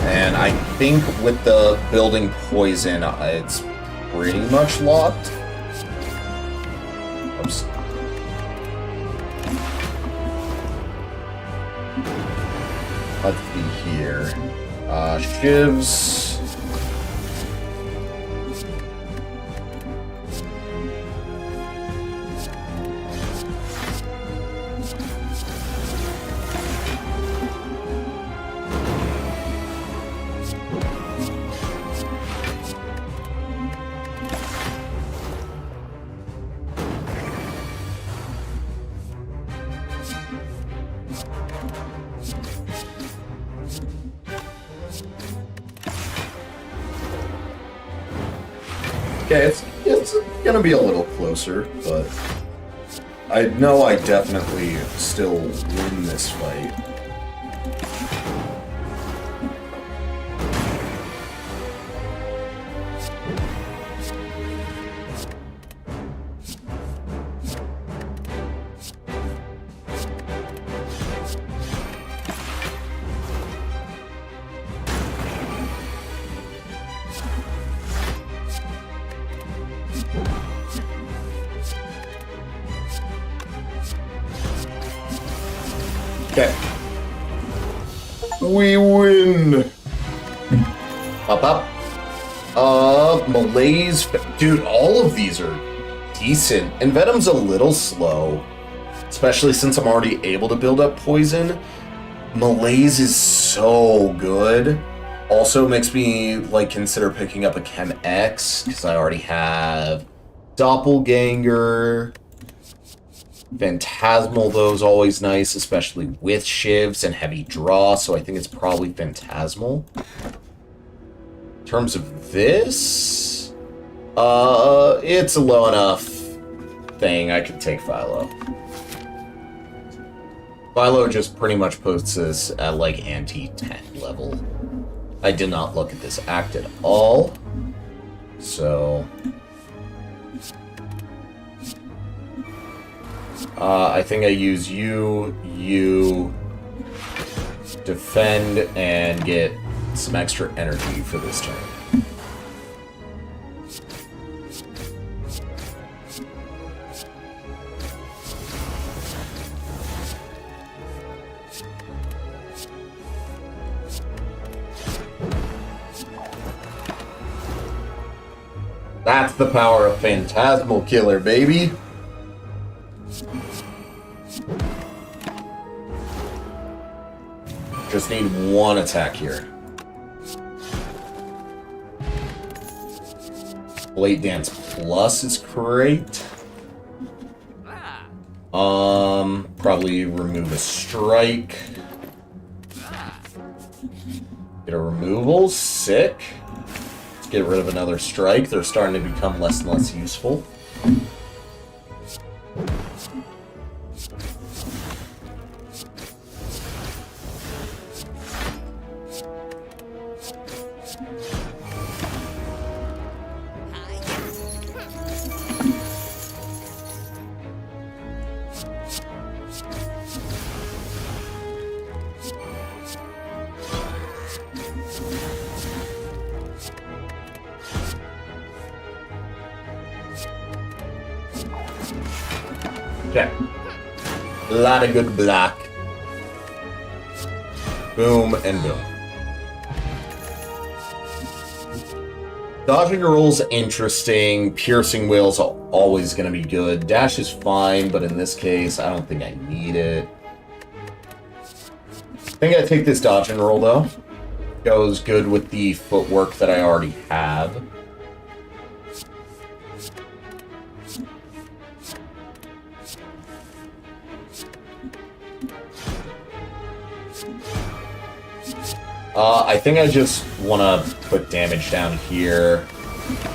And I think with the building poison, it's pretty much locked. Oops. Let's see here. Shivs. Okay, it's gonna be a little closer, but I know I definitely still win this fight. Okay. We win! Up. Malaise. Dude, all of these are decent. And Venom's a little slow, especially since I'm already able to build up poison. Malaise is so good. Also makes me, like, consider picking up a Chem X, because I already have Doppelganger. Phantasmal, though, is always nice, especially with shivs and heavy draw, so I think it's probably Phantasmal. In terms of this, it's a low enough thing. I could take Philo. Philo just pretty much puts this at, like, anti-10 level. I did not look at this act at all, so... I think I use you, defend, and get some extra energy for this turn. That's the power of Phantasmal Killer, baby! Just need one attack here. Blade Dance Plus is great. Probably remove a strike. Get a removal, sick. Let's get rid of another strike. They're starting to become less and less useful. Okay. A lot of good block. Boom and boom. Dodging roll's interesting. Piercing Will's always going to be good. Dash is fine, but in this case, I don't think I need it. I think I take this dodge and roll, though. Goes good with the footwork that I already have. I think I just want to put damage down here,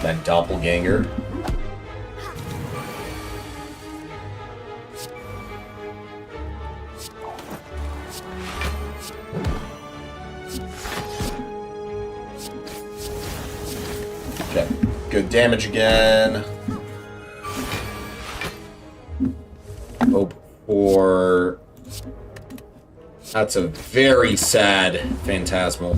then Doppelganger. Okay, good damage again. Hope for... That's a very sad Phantasmal.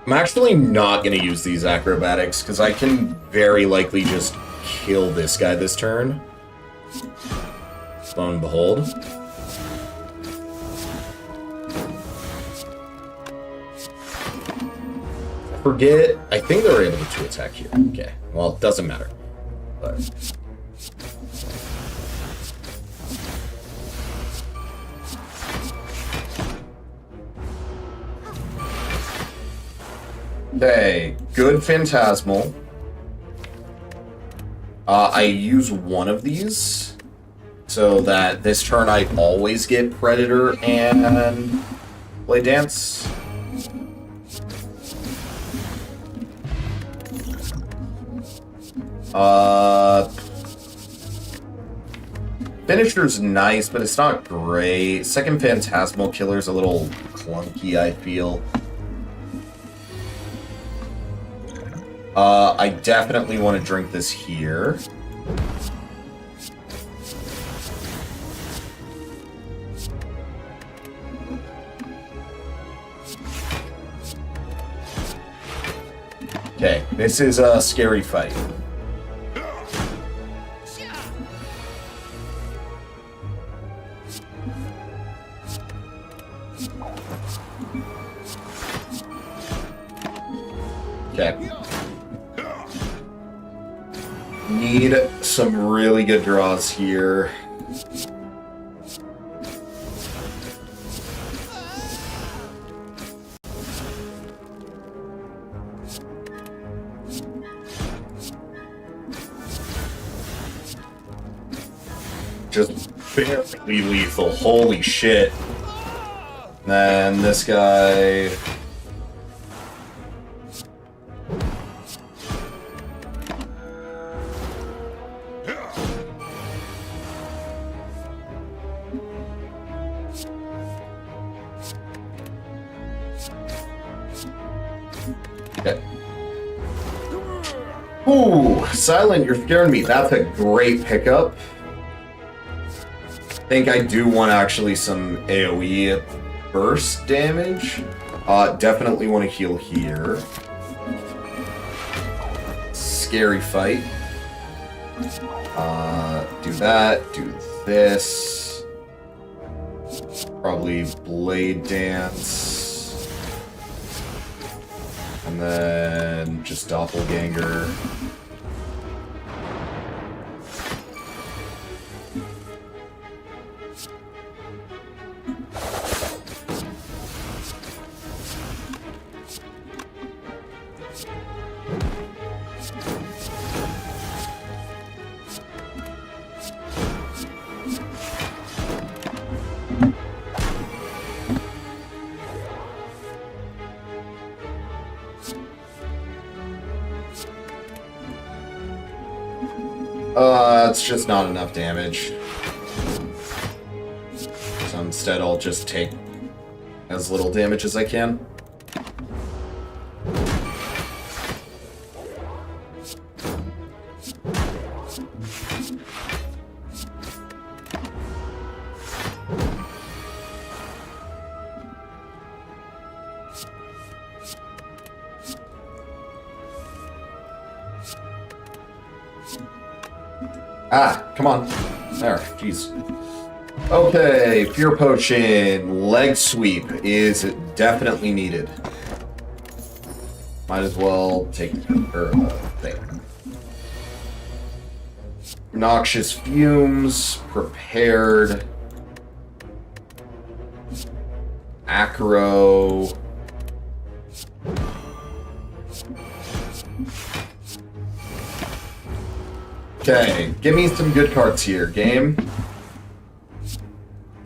I'm actually not going to use these acrobatics, because I can very likely just kill this guy this turn. Lo and behold. Forget, I think they were able to attack here. Okay, well, it doesn't matter. But... Okay, good Phantasmal. I use one of these so that this turn I always get Predator and Blade Dance. Finisher's nice, but it's not great. Second Phantasmal Killer's a little clunky, I feel. I definitely want to drink this here. Okay, this is a scary fight. Okay. Need some really good draws here. Just barely lethal. Holy shit. Then this guy... Okay. Ooh, Silent, you're scaring me. That's a great pickup. I think I do want actually some AoE burst damage. Definitely want to heal here. Scary fight. Do that, do this. Probably Blade Dance. And then just Doppelganger. It's just not enough damage. So instead I'll just take as little damage as I can. Ah, come on. There, jeez. Okay, Fear Potion, Leg Sweep is definitely needed. Might as well take the thing. Noxious Fumes, Prepared. Acro. Okay, give me some good cards here, game.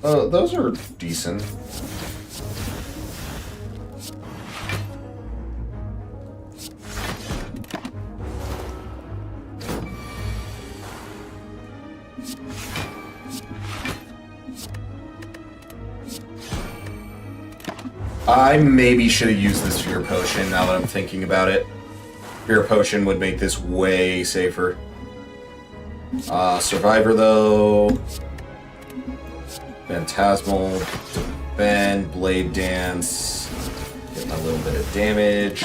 Those are decent. I maybe should have used this Fear Potion now that I'm thinking about it. Fear Potion would make this way safer. Survivor, though. Phantasmal. Defend. Blade Dance. Getting a little bit of damage.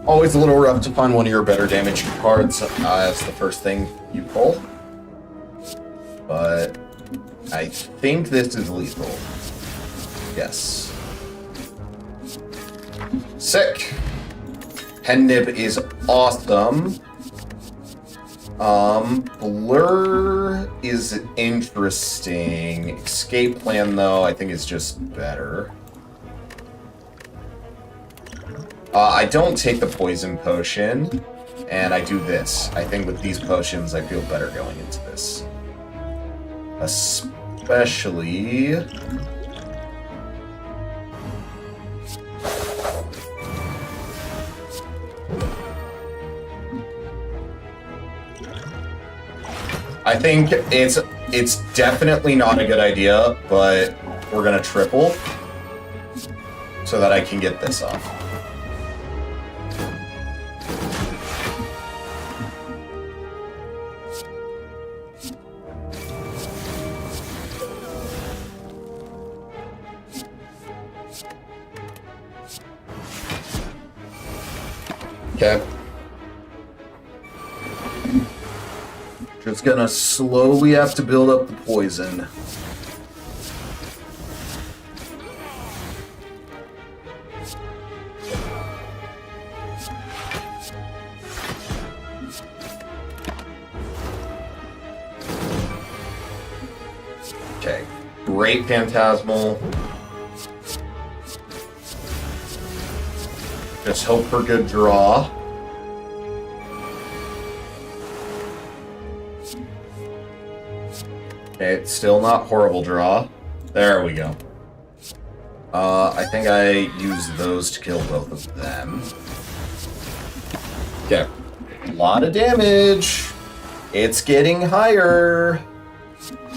Always a little rough to find one of your better damage cards as the first thing you pull. But I think this is lethal. Yes. Sick. Pen Nib is awesome. Blur is interesting. Escape Plan, though, I think is just better. I don't take the Poison Potion, and I do this. I think with these potions, I feel better going into this. Especially... I think it's definitely not a good idea, but we're gonna triple so that I can get this off. Okay. Just gonna slowly have to build up the poison. Okay. Great Phantasmal. Just hope for good draw. Okay, it's still not horrible draw. There we go. I think I used those to kill both of them. Okay. A lot of damage. It's getting higher.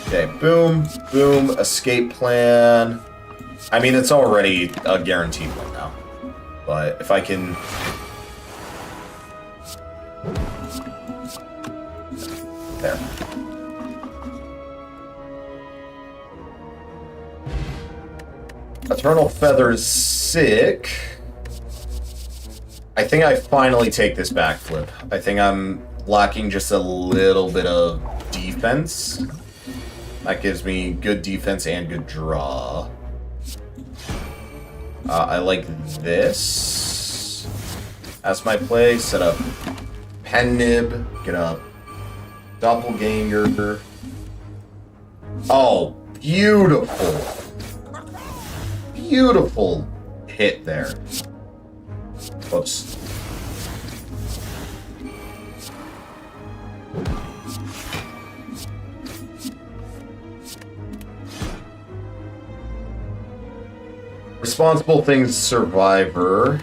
Okay, boom, boom, escape plan. I mean, it's already a guaranteed win now. But if I can... There. Eternal Feather is sick. I think I finally take this backflip. I think I'm lacking just a little bit of defense. That gives me good defense and good draw. I like this as my play. Set up Pen Nib, get up Doppelganger. Oh, beautiful. Beautiful hit there. Whoops. Responsible Things Survivor.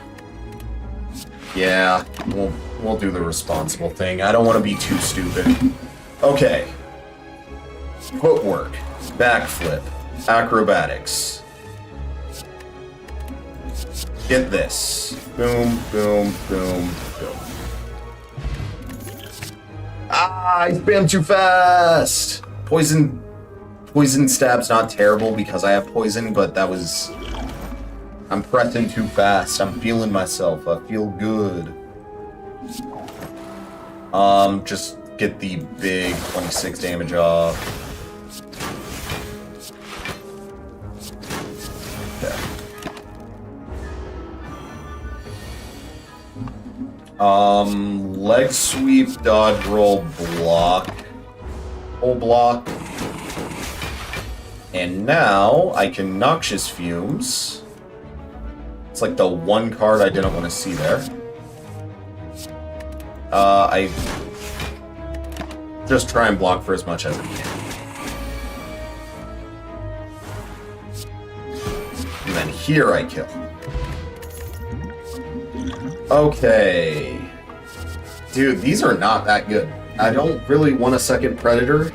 Yeah, we'll do the responsible thing. I don't want to be too stupid. Okay. Footwork, backflip, acrobatics. Get this. Boom, boom, boom, boom. Ah, I spammed too fast! Poison stab's not terrible because I have poison, but that was... I'm pressing too fast. I'm feeling myself. I feel good. Just get the big 26 damage off. Okay. Leg sweep, dodge roll, block. Whole block. And now I can Noxious Fumes. It's like the one card I didn't want to see there. I just try and block for as much as I can. And then here I kill. Okay. Dude, these are not that good. I don't really want a second Predator.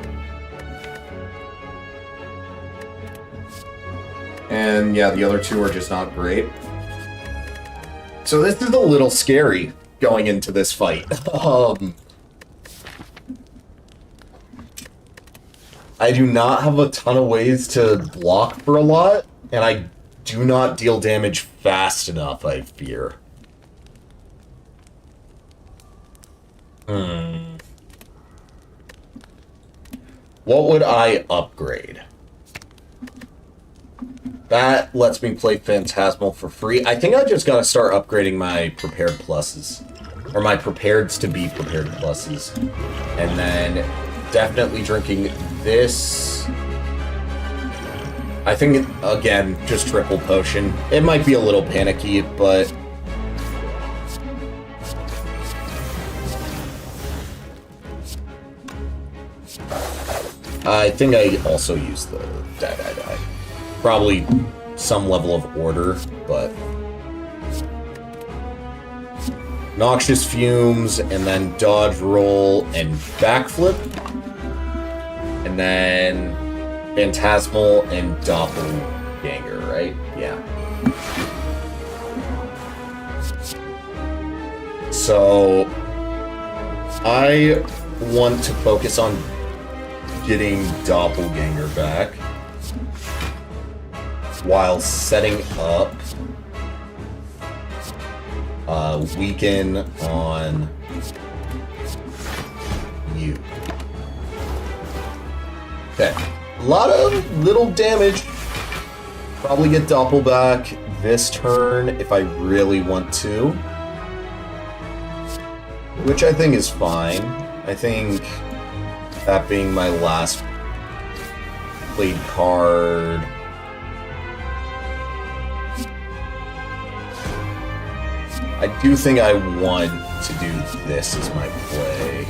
And yeah, the other two are just not great. So this is a little scary going into this fight. I do not have a ton of ways to block for a lot, and I do not deal damage fast enough, I fear. What would I upgrade? That lets me play Phantasmal for free. I think I just gotta start upgrading my prepared pluses. Or my prepareds to be prepared pluses. And then definitely drinking this. I think, again, just triple potion. It might be a little panicky, but I think I also use the die. Probably some level of order, but Noxious Fumes, and then dodge roll and backflip, and then Phantasmal and Doppelganger, right? Yeah. So I want to focus on getting Doppelganger back while setting up weaken on you. Okay, a lot of little damage. Probably get Doppel back this turn if I really want to, which I think is fine. I think that being my last played card, I do think I want to do this as my play.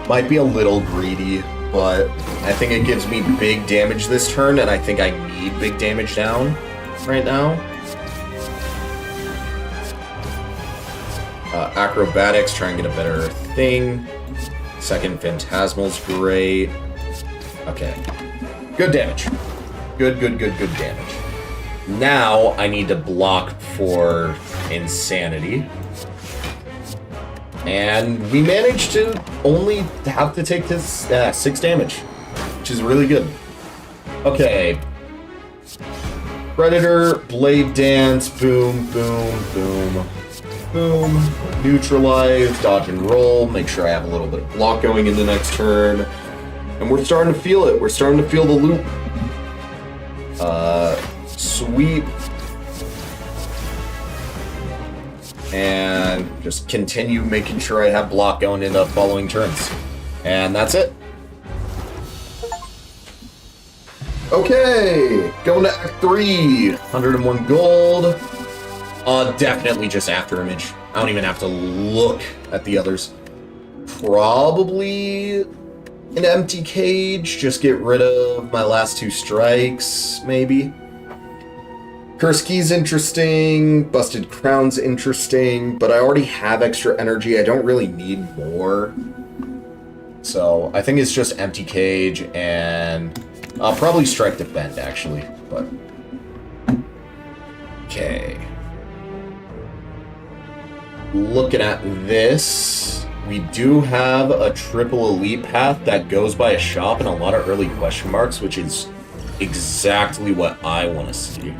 Might be a little greedy, but I think it gives me big damage this turn, and I think I need big damage down right now. Acrobatics, try and get a better thing. Second Phantasmal's great. Okay. Good damage. Good damage. Now I need to block for Insanity. And we managed to only have to take this 6 damage, which is really good. Okay. Predator, Blade Dance, boom, boom, boom, boom. Neutralize, dodge and roll, make sure I have a little bit of block going into next turn. And we're starting to feel it. We're starting to feel the loop. Sweep. And just continue making sure I have block going into following turns. And that's it. Okay, going to Act 3. 101 gold. Definitely just After Image. I don't even have to look at the others. Probably an Empty Cage. Just get rid of my last 2 strikes, maybe. Curse Key's interesting. Busted Crown's interesting. But I already have extra energy. I don't really need more. So I think it's just Empty Cage, and I'll probably Strike Defend, actually. But okay. Looking at this, we do have a triple elite path that goes by a shop and a lot of early question marks, which is exactly what I want to see.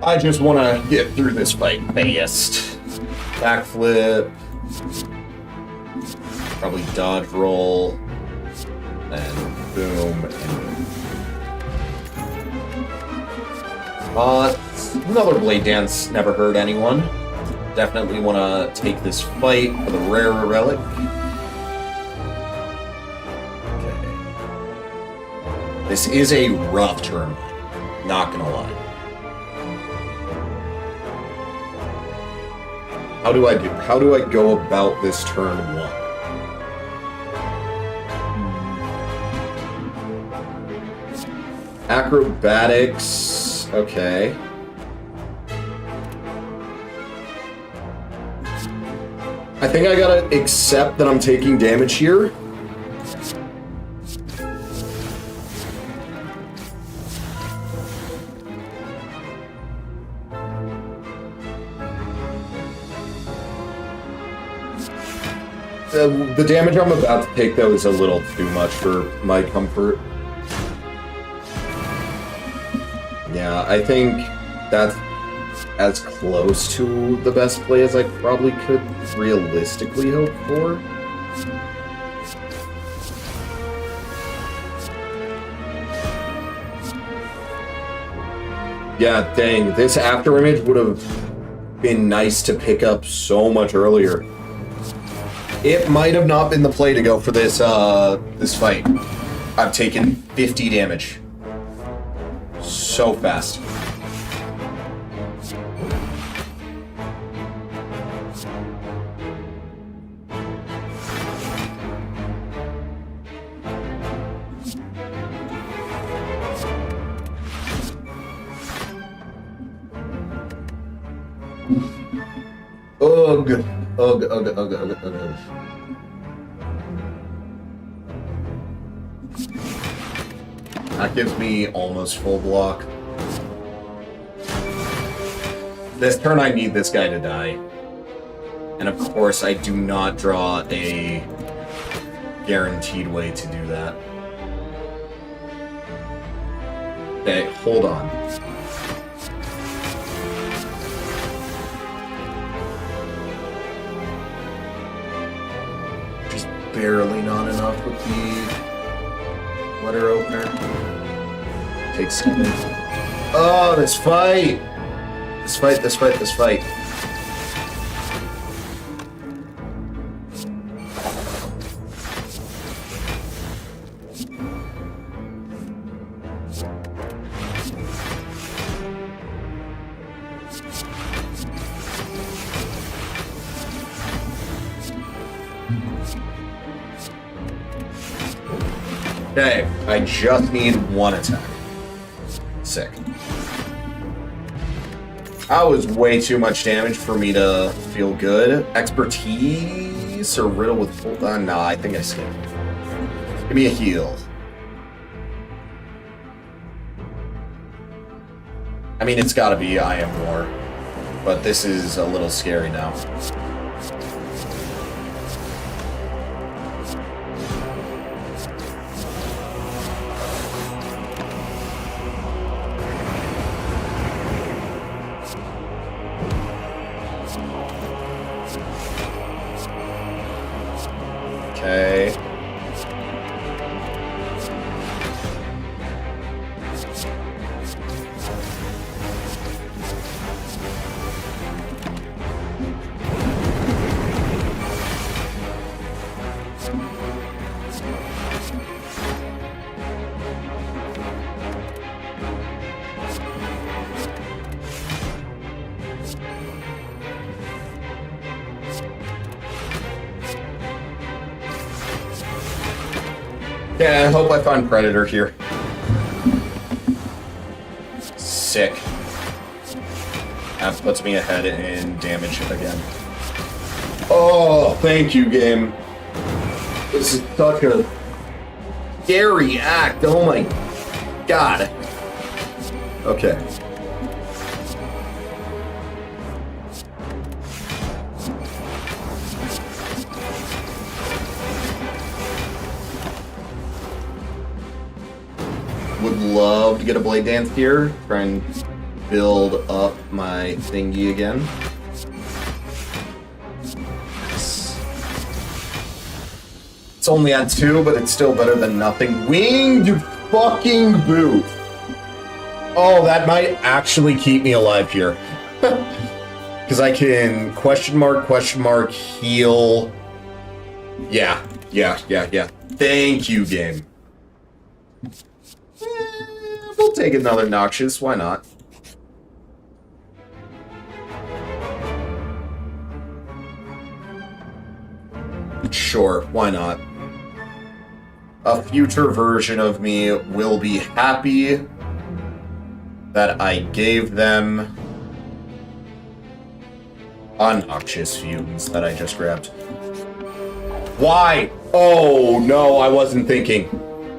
I just want to get through this fight fast. Backflip. Probably dodge roll. And boom. And another blade dance never hurt anyone. Definitely want to take this fight for the rare relic. Okay. This is a rough turn. Not gonna lie. How do I go about this turn one? Acrobatics. Okay. I think I gotta accept that I'm taking damage here. The damage I'm about to take, though, is a little too much for my comfort. Yeah, I think that's as close to the best play as I probably could realistically hope for. Yeah, dang, this after image would have been nice to pick up so much earlier. It might have not been the play to go for this this fight. I've taken 50 damage. So fast. Ugh. Ugh, ugh, ugh, ugh, ugh. That gives me almost full block. This turn I need this guy to die. And of course I do not draw a guaranteed way to do that. Okay, hold on. Just barely not enough with the letter opener. Takes 7. Oh, this fight! This fight, this fight, this fight. Okay, I just need one attack. Sick. That was way too much damage for me to feel good. Expertise or riddle with full... nah, I think I skipped. Give me a heal. I mean, it's gotta be I Am War. But this is a little scary now. Okay. Yeah, I hope I find Predator here. Sick. That puts me ahead in damage again. Oh, thank you, game. This is such a scary act. Oh my god. Okay. Would love to get a blade dance here. Try and build up my thingy again. It's only at 2, but it's still better than nothing. Winged fucking boot. Oh, that might actually keep me alive here. Because I can question mark, heal. Yeah. Thank you, game. We'll take another Noxious, why not? Sure, why not? A future version of me will be happy that I gave them Noxious Fumes that I just grabbed. Why? Oh, no, I wasn't thinking.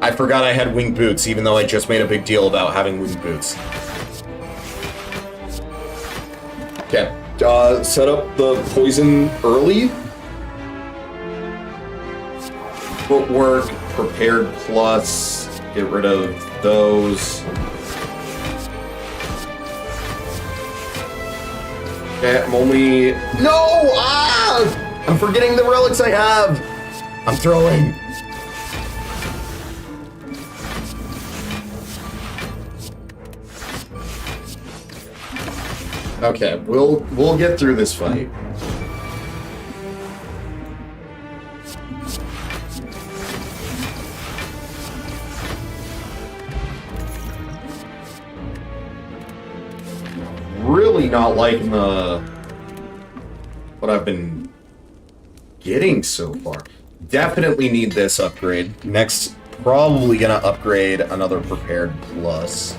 I forgot I had winged boots, even though I just made a big deal about having winged boots. Okay, set up the poison early. Footwork, prepared plus, get rid of those. Okay, I'm only... No! Ah! I'm forgetting the relics I have! I'm throwing. Okay, we'll get through this fight. Really not liking what I've been getting so far. Definitely need this upgrade. Next, probably gonna upgrade another prepared plus.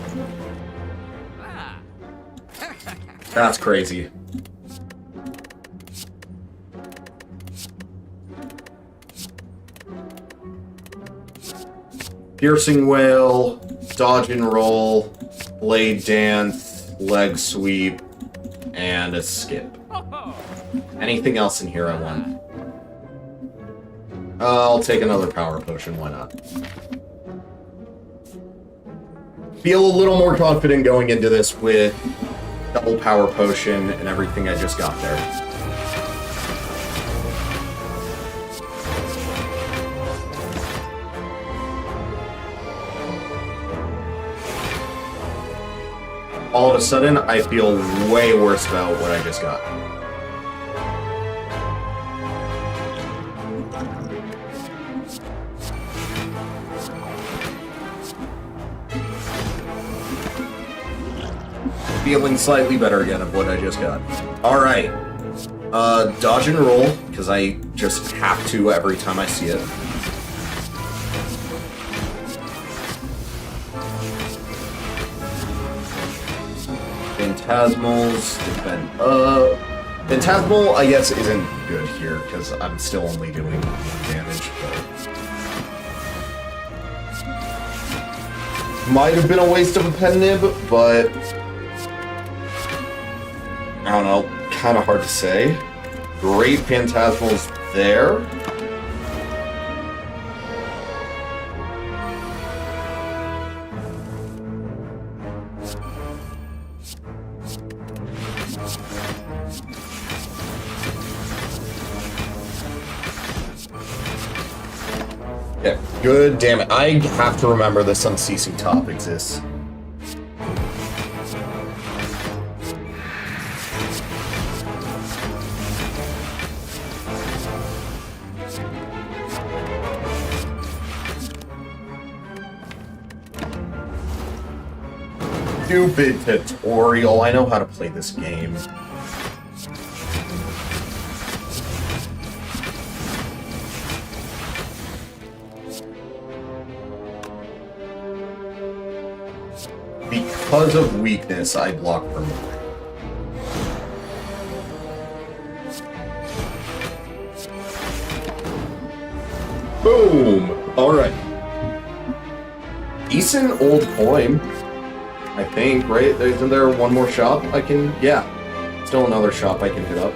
That's crazy. Piercing Wail, Dodge and Roll, Blade Dance, Leg Sweep, and a Skip. Anything else in here I want? I'll take another Power Potion, why not? Feel a little more confident going into this with double Power Potion and everything I just got there. All of a sudden, I feel way worse about what I just got. Feeling slightly better again of what I just got. Alright. Dodge and roll, because I just have to every time I see it. Phantasmals, defend up. Phantasmal, I guess, isn't good here, because I'm still only doing 1 damage, but... Might have been a waste of a pen nib, but... I don't know, kind of hard to say. Great Phantasmals there. Yeah, good, damn it. I have to remember this Unceasing Top exists. Stupid tutorial. I know how to play this game. Because of weakness, I block for more. Boom! Alright. Decent old coin. I think, right? Isn't there one more shop I can... Yeah. Still another shop I can hit up.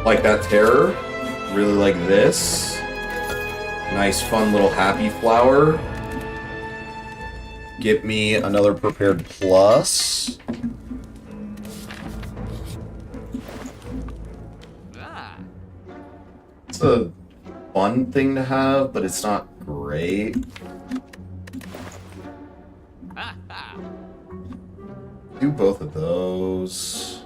Like that terror. Really like this. Nice, fun little happy flower. Get me another prepared plus. It's a fun thing to have, but it's not great. Do both of those.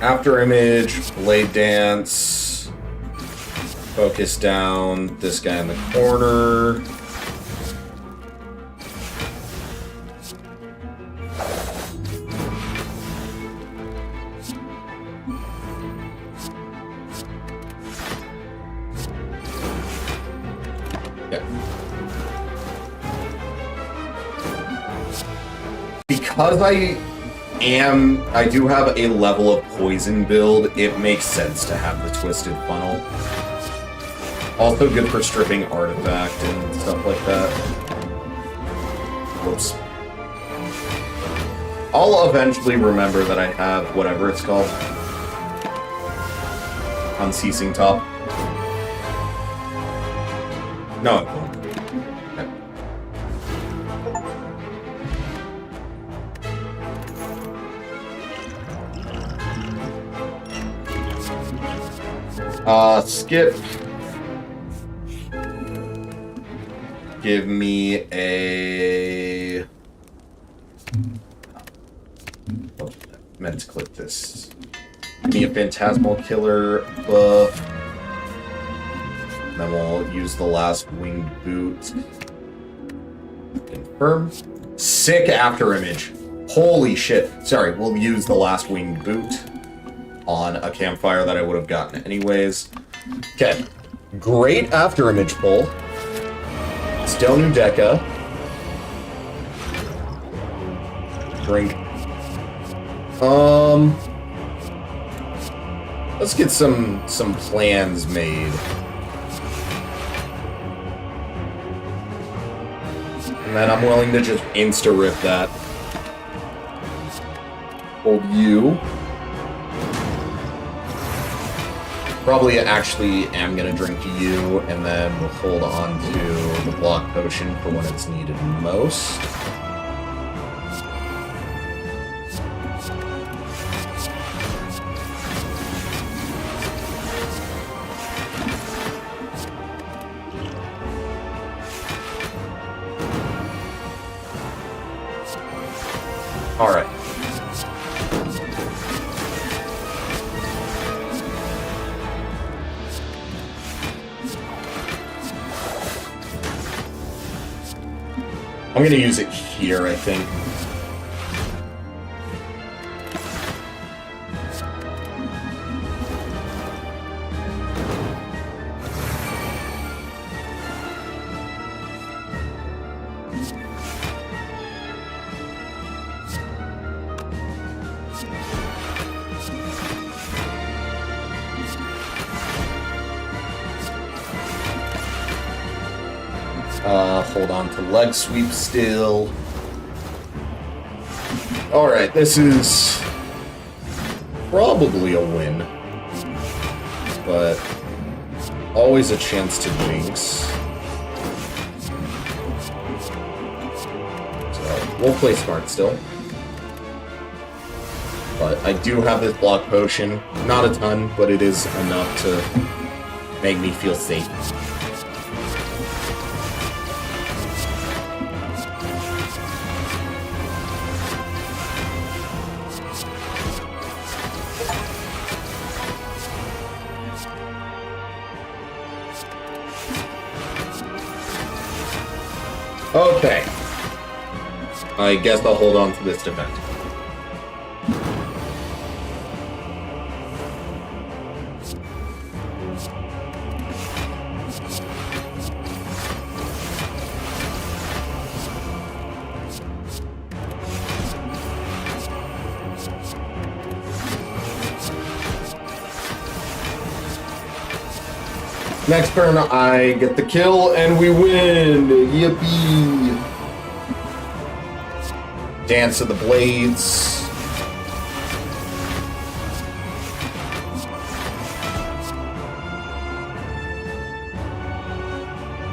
After image, blade dance, focus down, this guy in the corner. Because I do have a level of poison build, it makes sense to have the twisted funnel. Also good for stripping artifact and stuff like that. Whoops. I'll eventually remember that I have whatever it's called. Unceasing top. No, it won't. Skip. Give me a... Oh, I meant to click this. Give me a Phantasmal Killer buff. Then we'll use the last Winged Boot. Confirm. Sick after image. Holy shit. Sorry, we'll use the last Winged Boot on a campfire that I would have gotten anyways. Okay. Great after image pull. Stone Udeca. Drink. Let's get some plans made. And then I'm willing to just insta-rip that. Hold you. Probably actually am going to drink you, and then we'll hold on to the block potion for when it's needed most. Alright. I'm going to use it here, I think. Hold on to leg sweep still. Alright, this is probably a win, but always a chance to jinx. So, we'll play smart still. But I do have this block potion. Not a ton, but it is enough to make me feel safe. Okay. I guess I'll hold on to this defense. Next turn, I get the kill, and we win! Yippee! Dance of the Blades.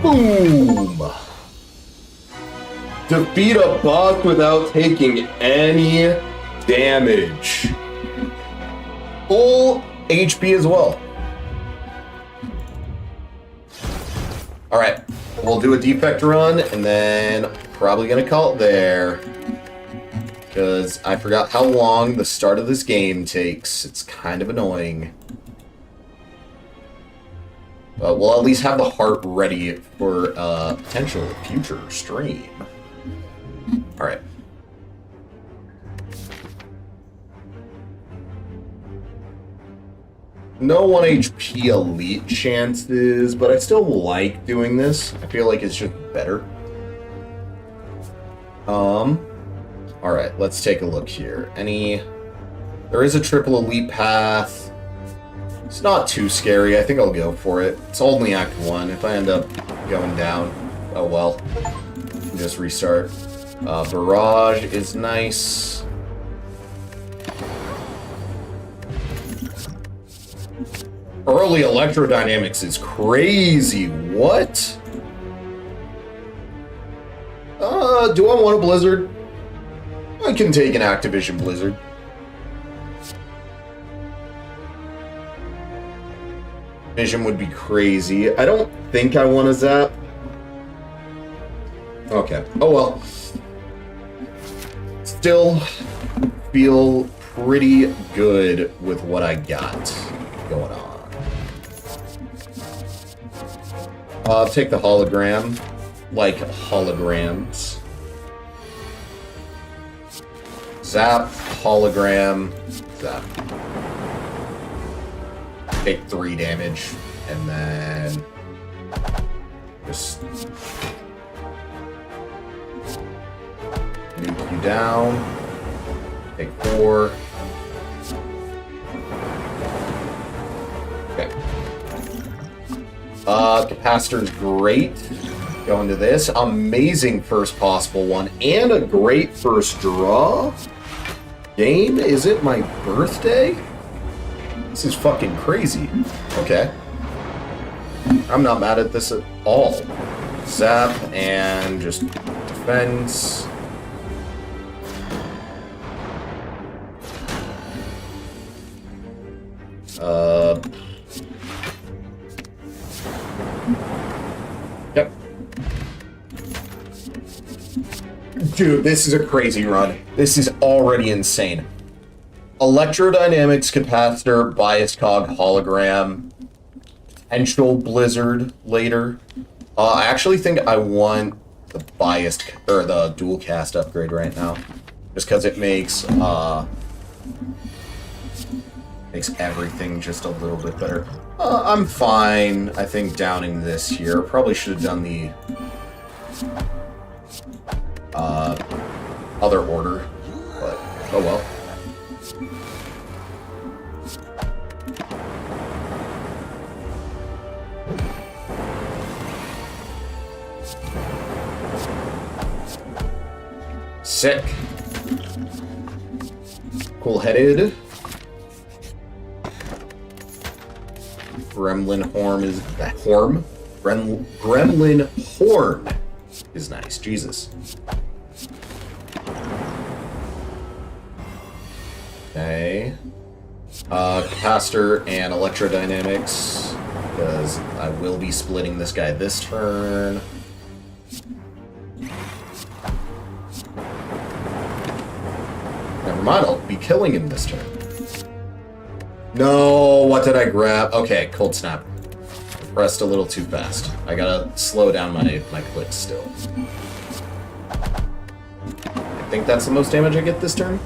Boom! Defeat a boss without taking any damage. Full HP as well. Alright, we'll do a defect run, and then probably gonna call it there. Because I forgot how long the start of this game takes. It's kind of annoying. But we'll at least have the heart ready for a potential future stream. Alright. No 1 HP elite chances, but I still like doing this. I feel like it's just better. Alright, let's take a look here. There is a triple elite path. It's not too scary. I think I'll go for it. It's only Act 1. If I end up going down, oh well. Just restart. Barrage is nice. Early electrodynamics is crazy. What? Do I want a Blizzard? I can take an Activision Blizzard. Vision would be crazy. I don't think I want to zap. Okay. Oh well. Still feel pretty good with what I got going on. Take the hologram. Like holograms. Zap, hologram, zap. Take 3 damage, and then just nuke you down. Take 4. Okay. Capacitor's great. Go into this. Amazing first possible one, and a great first draw. Game, is it my birthday? This is fucking crazy. Okay. I'm not mad at this at all. Zap and just defense. Yep. Dude, this is a crazy run. This is already insane. Electrodynamics, capacitor, bias cog, hologram, potential blizzard later. I actually think I want the biased or the dual cast upgrade right now, just because it makes everything just a little bit better. I'm fine. I think downing this here. Probably should have done the other order, but oh well. Sick. Cool-headed. Gremlin Horn is that Horn? Gremlin Horn is nice. Jesus. Okay. Capacitor and electrodynamics, because I will be splitting this guy this turn. Never mind, I'll be killing him this turn. No, what did I grab? Okay, cold snap. I pressed a little too fast. I gotta slow down my clicks still. I think that's the most damage I get this turn.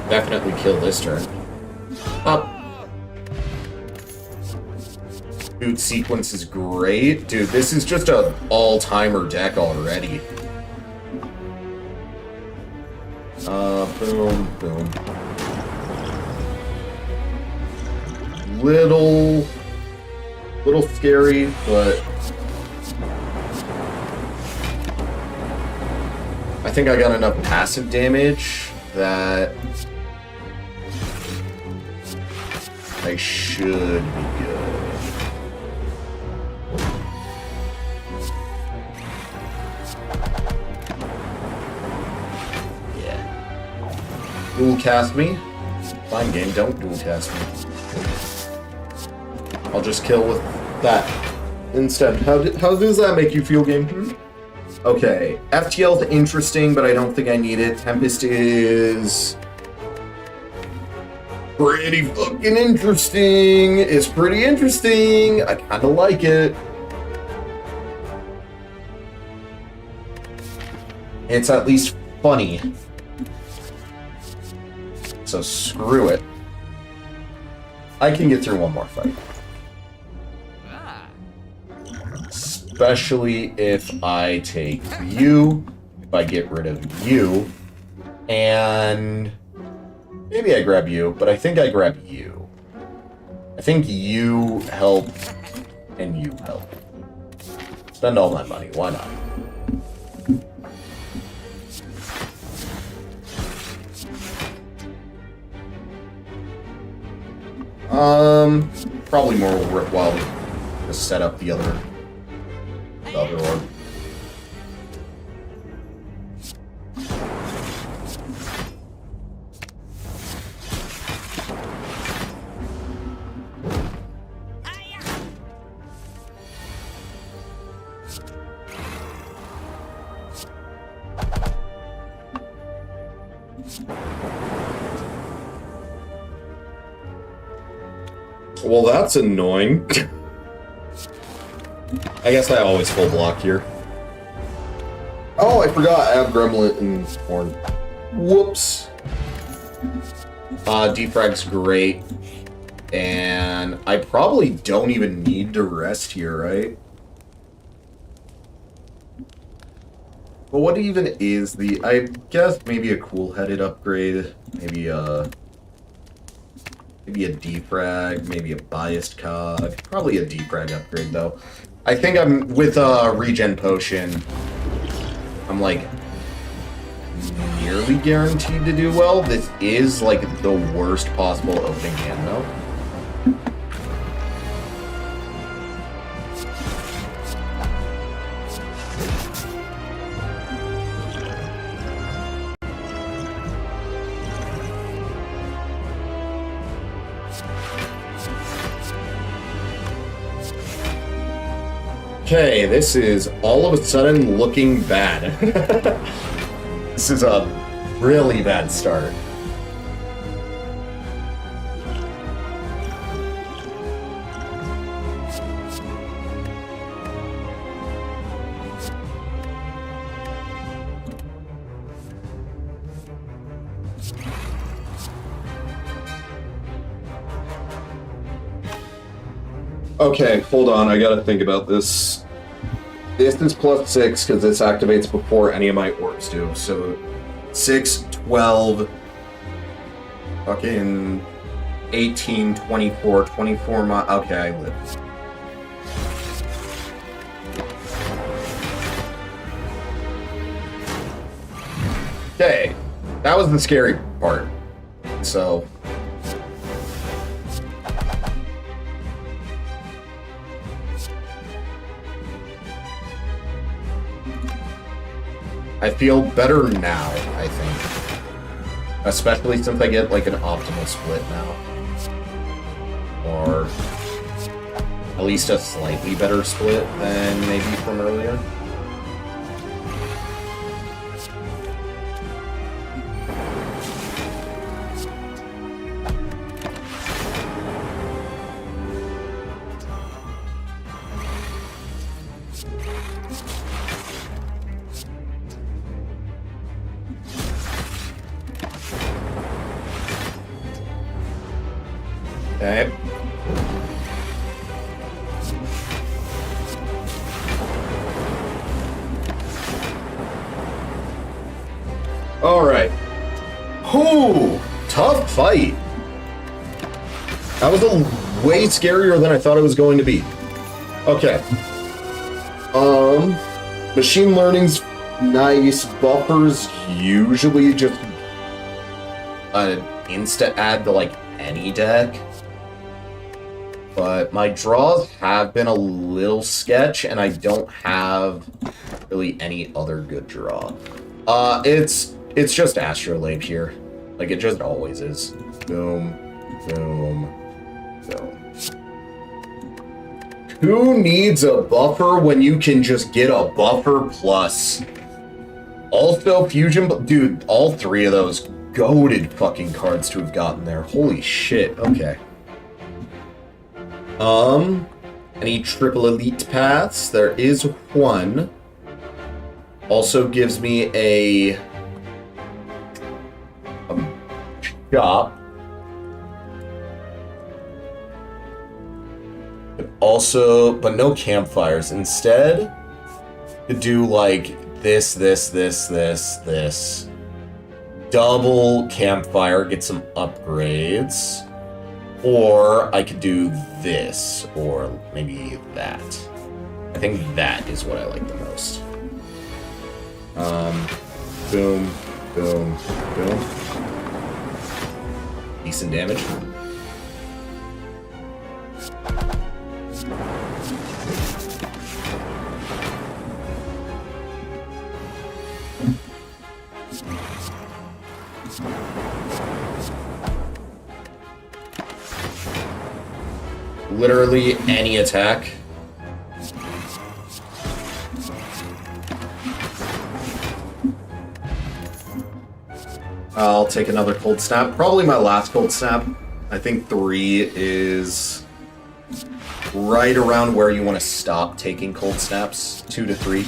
Definitely kill this turn. Up. Boot sequence is great. Dude, this is just an all-timer deck already. Boom, boom. little scary, but I think I got enough passive damage that I should be good. Yeah. Dual cast me. Fine game, don't dual cast me. I'll just kill with that instead. How does that make you feel, game? Okay, FTL is interesting, but I don't think I need it. Tempest is pretty fucking interesting. It's pretty interesting. I kind of like it. It's at least funny. So screw it. I can get through one more fight. Especially if I take you, if I get rid of you, and maybe I grab you, but I think I grab you. I think you help, and you help. Spend all my money, why not? Probably more worthwhile to set up the other orb. Well, that's annoying. I guess I always full block here. Oh, I forgot I have Gremlin and Horn. Whoops. Defrag's great. And I probably don't even need to rest here, right? But what even is the... I guess maybe a cool-headed upgrade. Maybe a defrag, maybe a biased cog. Probably a defrag upgrade, though. I think I'm with a regen potion. I'm like nearly guaranteed to do well. This is like the worst possible opening hand, though. Okay, this is all of a sudden looking bad. This is a really bad start. Okay, hold on, I gotta think about this. This is +6 because this activates before any of my orbs do. So 6, 12, fucking 18, 24, 24 okay, I live. Okay, that was the scary part. So... I feel better now, I think. Especially since I get, like, an optimal split now. Or at least a slightly better split than maybe from earlier. Okay. Alright. Whew! Tough fight. That was a way scarier than I thought it was going to be. Okay. Machine learning's nice. Buffers usually just an insta add to like any deck. But my draws have been a little sketch, and I don't have really any other good draw. It's just Astrolabe here. Like, it just always is. Boom, boom, boom. Who needs a buffer when you can just get a buffer plus? Also, Fusion... Dude, all three of those goated fucking cards to have gotten there. Holy shit, okay. Any triple elite paths? There is one. Also gives me a shop. But no campfires. Instead, to do like this. Double campfire, get some upgrades. Or I could do this, or maybe that. I think that is what I like the most. Boom, boom, boom. Decent damage. Literally any attack. I'll take another cold snap. Probably my last cold snap. I think 3 is right around where you want to stop taking cold snaps. 2 to 3.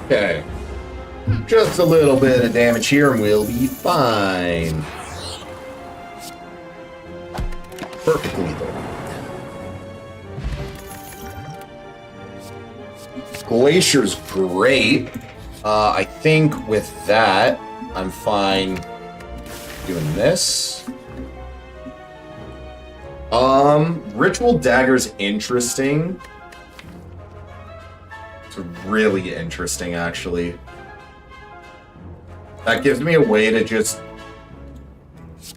Okay. Just a little bit of damage here and we'll be fine. Perfect lethal. Glacier's great. I think with that, I'm fine doing this. Ritual Dagger's interesting. It's really interesting, actually. That gives me a way to just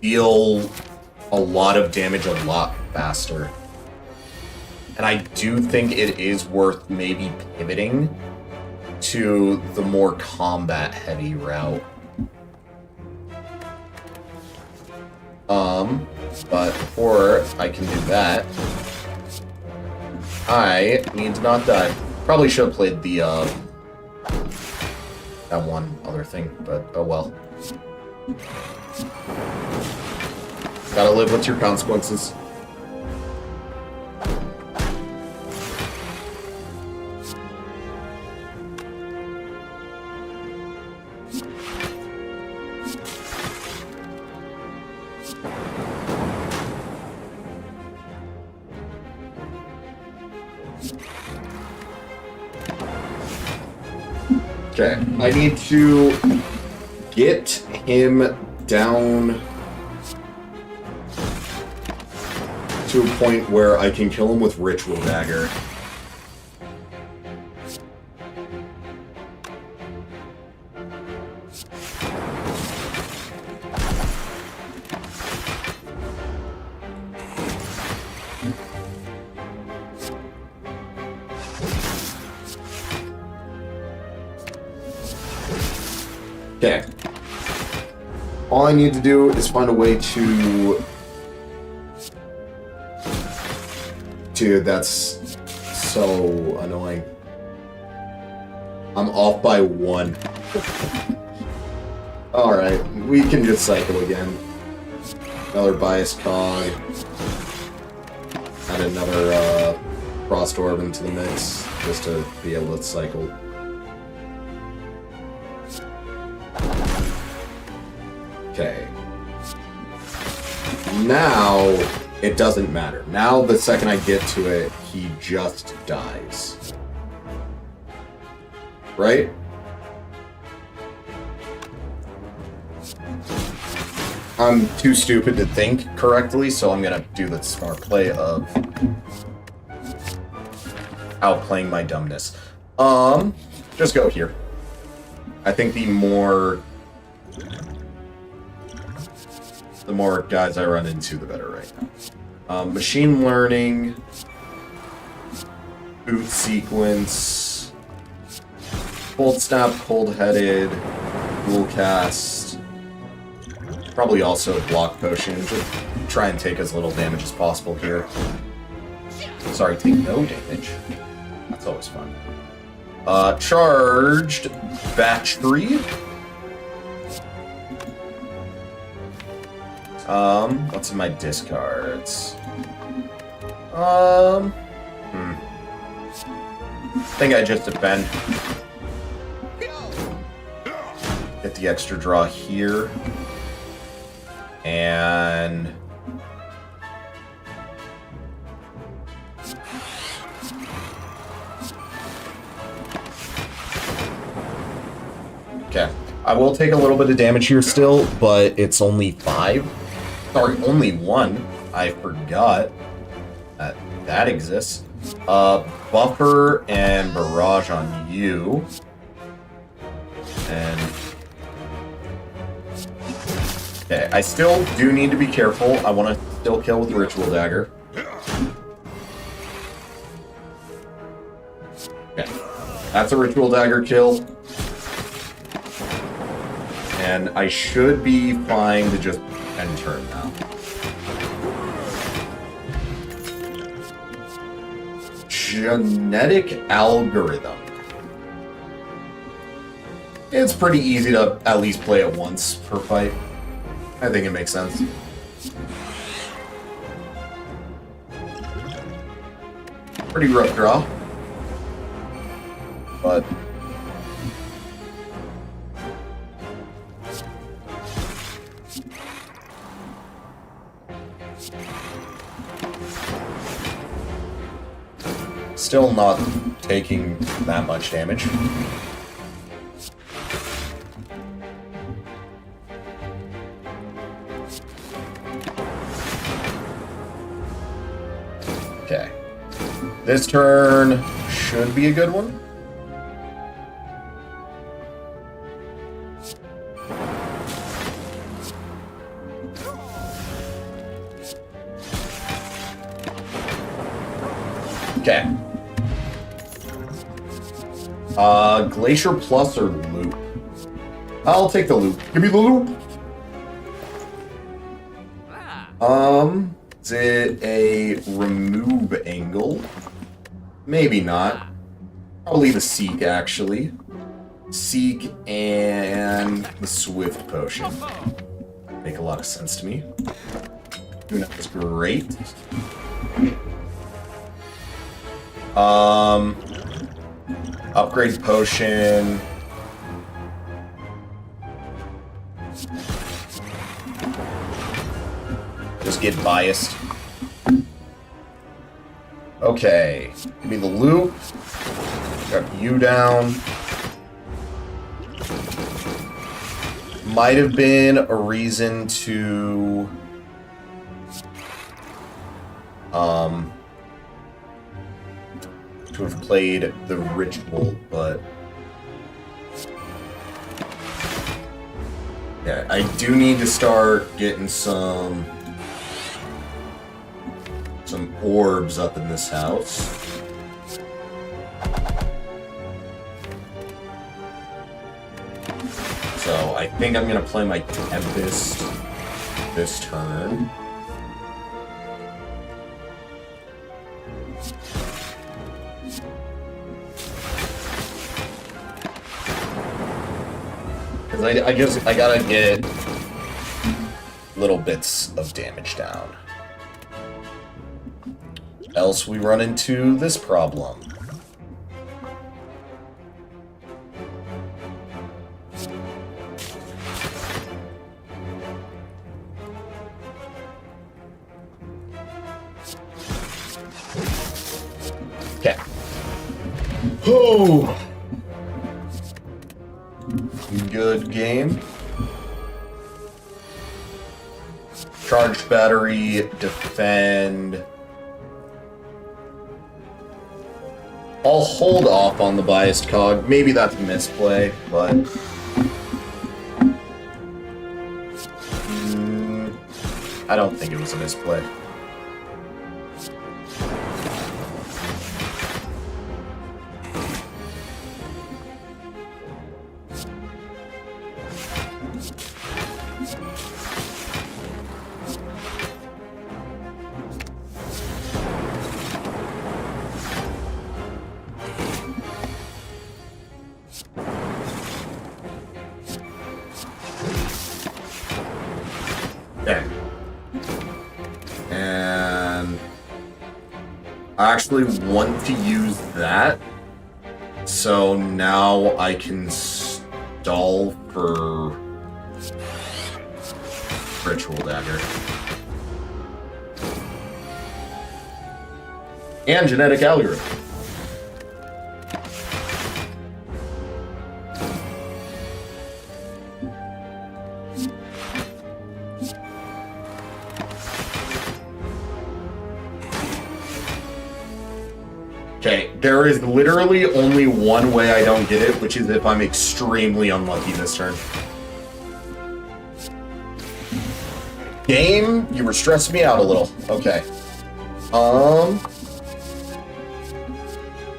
deal a lot of damage a lot faster. And I do think it is worth maybe pivoting to the more combat-heavy route. But before I can do that, I need to not die. Probably should have played the, that one other thing, but oh well. Gotta live with your consequences. Okay, I need to get him down to a point where I can kill him with Ritual Dagger. Okay. All I need to do is find a way to... Dude, that's so annoying. I'm off by 1. Alright, we can just cycle again. Another Bias Cog. Add another Frost Orb into the mix, just to be able to cycle. Okay. now it doesn't matter. Now the second I get to it, he just dies. Right? I'm too stupid to think correctly, so I'm gonna do the smart play of outplaying my dumbness. Just go here. I think the more guys I run into, the better right now. Machine learning, boot sequence, cold snap, cold-headed, dual cast, probably also block potion. Just try and take as little damage as possible here. Sorry, take no damage. That's always fun. Charged battery. What's in my discards? I think I just defend. Get the extra draw here. And okay. I will take a little bit of damage here still, but it's only 5. Sorry, only 1. I forgot that that exists. Buffer and barrage on you. And okay, I still do need to be careful. I want to still kill with the ritual dagger. Okay, that's a ritual dagger kill. And I should be fine to just end turn now. Genetic algorithm. It's pretty easy to at least play it once per fight. I think it makes sense. Pretty rough draw. But still not taking that much damage. Okay. This turn should be a good one. Okay. Glacier Plus or Loop? I'll take the Loop. Give me the Loop! Is it a remove angle? Maybe not. Probably the Seek, actually. Seek and the Swift Potion. Make a lot of sense to me. Doing that was great. Upgrade potion. Just get biased. Okay. Give me the loop. Got you down. Might have been a reason to have played the ritual, but yeah, I do need to start getting some orbs up in this house. So I think I'm gonna play my Tempest this turn. I gotta get little bits of damage down. Else we run into this problem. Oh, good game. Charged battery, defend. I'll hold off on the biased cog. Maybe that's a misplay, but I don't think it was a misplay. Okay. And I actually want to use that. So now I can stall for Ritual Dagger. And Genetic Algorithm. Okay, there is literally only one way I don't get it, which is if I'm extremely unlucky this turn. Game, you were stressing me out a little. Okay.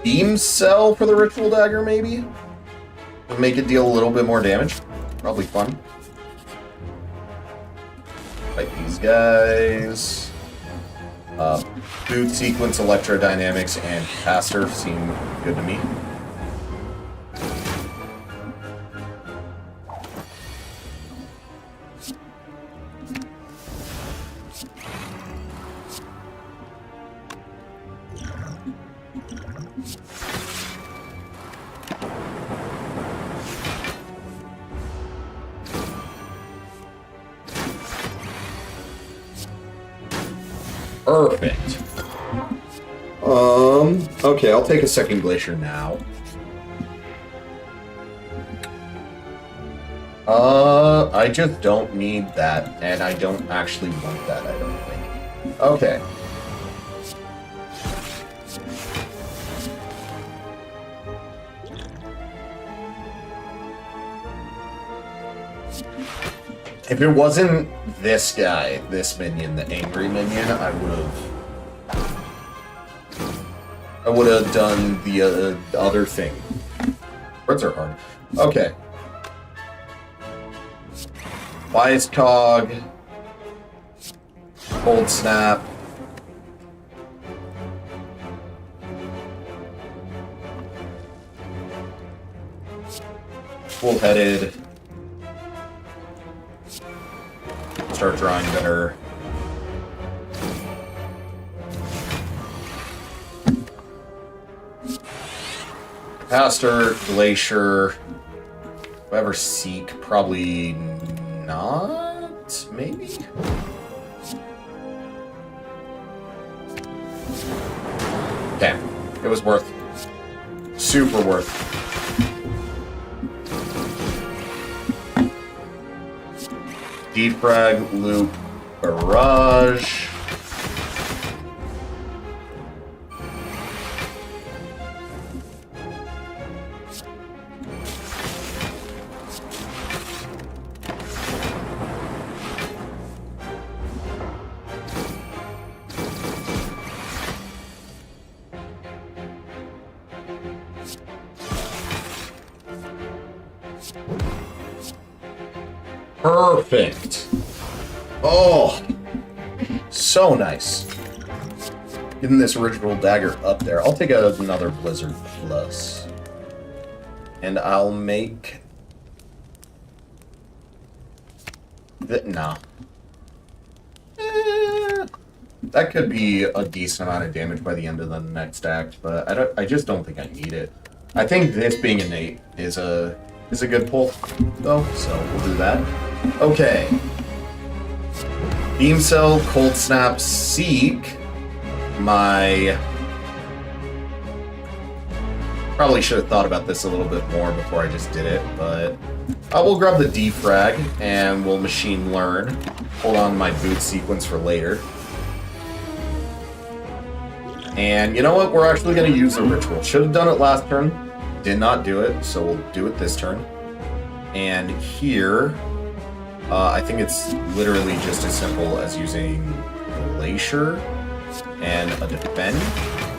Beam Cell for the Ritual Dagger, maybe? To make it deal a little bit more damage. Probably fun. Fight these guys. Boot Sequence, Electrodynamics, and Caster seem good to me. Perfect. Okay, I'll take a second Glacier now. I just don't need that, and I don't actually want that, I don't think. Okay. If it wasn't this guy, this minion, the angry minion, I would have done the other thing. Words are hard. Okay. Bias Cog. Cold Snap. Full-headed. Start drawing better. Caster, Glacier. Whoever Seek, probably not? Maybe? Okay. It was worth. Super worth. Defrag, Loop, Barrage. Perfect. Oh, so nice. Getting this original dagger up there. I'll take another Blizzard Plus. And I'll make... Nah. That could be a decent amount of damage by the end of the next act, but I just don't think I need it. I think this being innate is a good pull, though, so we'll do that. Okay. Beam Cell, Cold Snap, Seek. My Probably should have thought about this a little bit more before I just did it, but we'll grab the defrag and we'll machine learn. Hold on to my boot sequence for later. And you know what? We're actually going to use a ritual. Should have done it last turn. Did not do it, so we'll do it this turn. And here, I think it's literally just as simple as using Glacier and a Defend.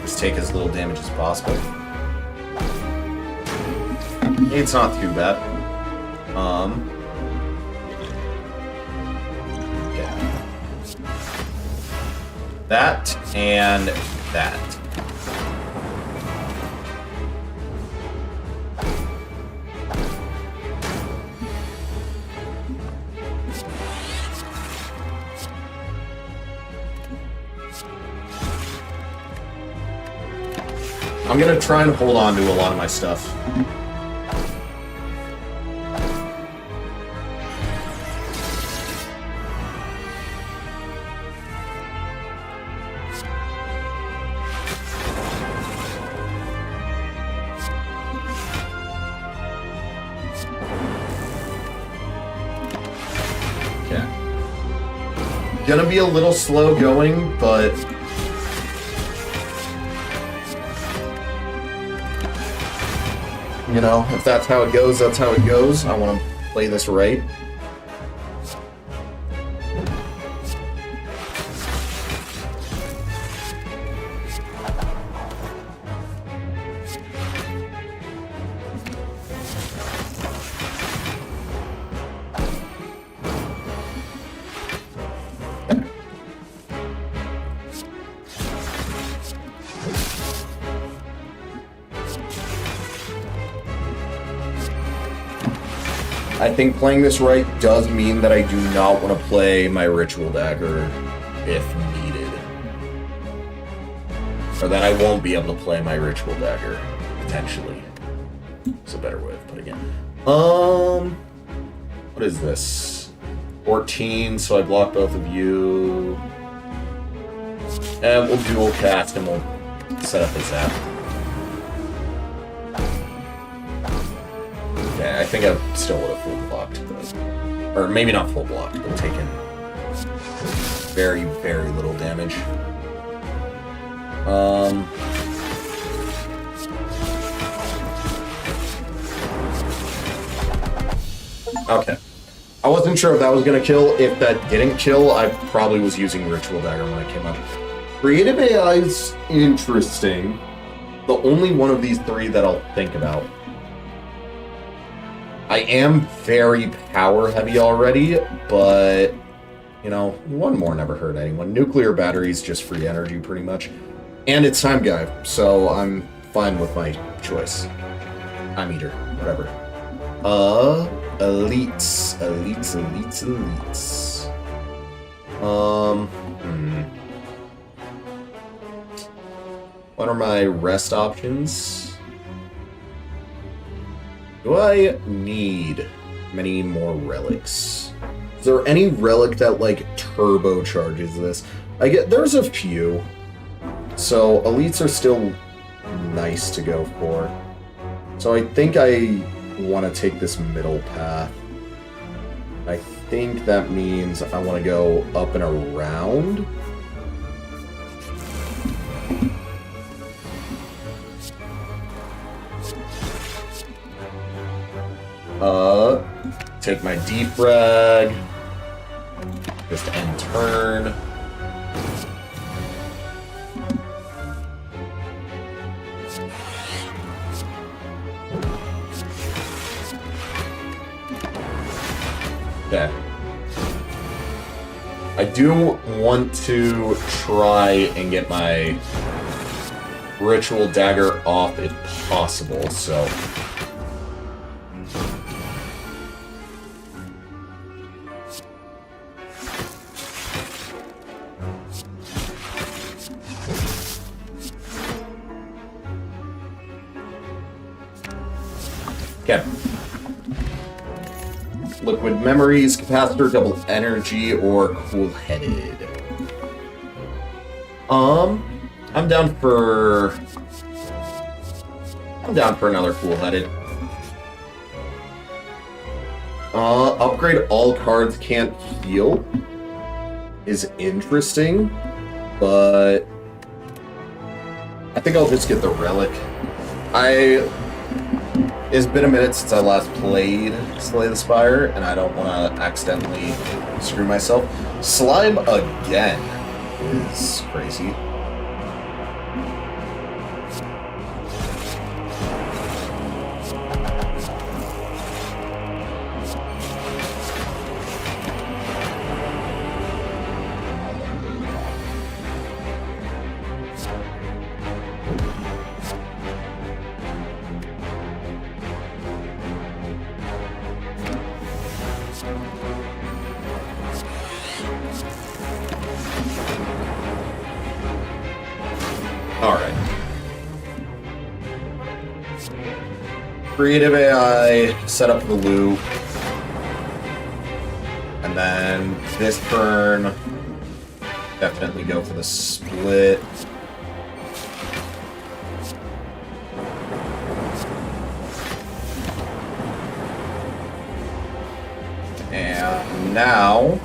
Just take as little damage as possible. It's not too bad. Okay. That and that. I'm gonna try and hold on to a lot of my stuff. Okay. Gonna be a little slow going, but you know, if that's how it goes, that's how it goes. I want to play this right. I think playing this right does mean that I do not want to play my Ritual Dagger if needed. Or that I won't be able to play my Ritual Dagger, potentially. That's a better way of putting it. What is this? 14, so I block both of you. And we'll dual cast and we'll set up a zap. Okay, I think I still would have full blocked, but, or maybe not full blocked, but taken very, very little damage. Okay. I wasn't sure if that was going to kill. If that didn't kill, I probably was using Ritual Dagger when I came up. Creative AI is interesting. The only one of these three that I'll think about. I am very power heavy already, but, you know, one more never hurt anyone. Nuclear batteries, just free energy pretty much. And it's Time Guy, so I'm fine with my choice. Time Eater, whatever. Elites. What are my rest options? Do I need many more relics? Is there any relic that, like, turbocharges this? There's a few. So, elites are still nice to go for. So I think I want to take this middle path. I think that means I want to go up and around. Take my defrag. Just end turn. Okay. I do want to try and get my Ritual Dagger off if possible, so... Okay. Liquid Memories, Capacitor, Double Energy, or Cool-Headed. I'm down for... I I'm down for another cool-headed. Upgrade all cards can't heal is interesting, but I think I'll just get the relic. It's been a minute since I last played Slay the Spire, and I don't want to accidentally screw myself. Slime again is crazy. Alright. Creative AI, set up the loop. And then this turn, definitely go for the split. And now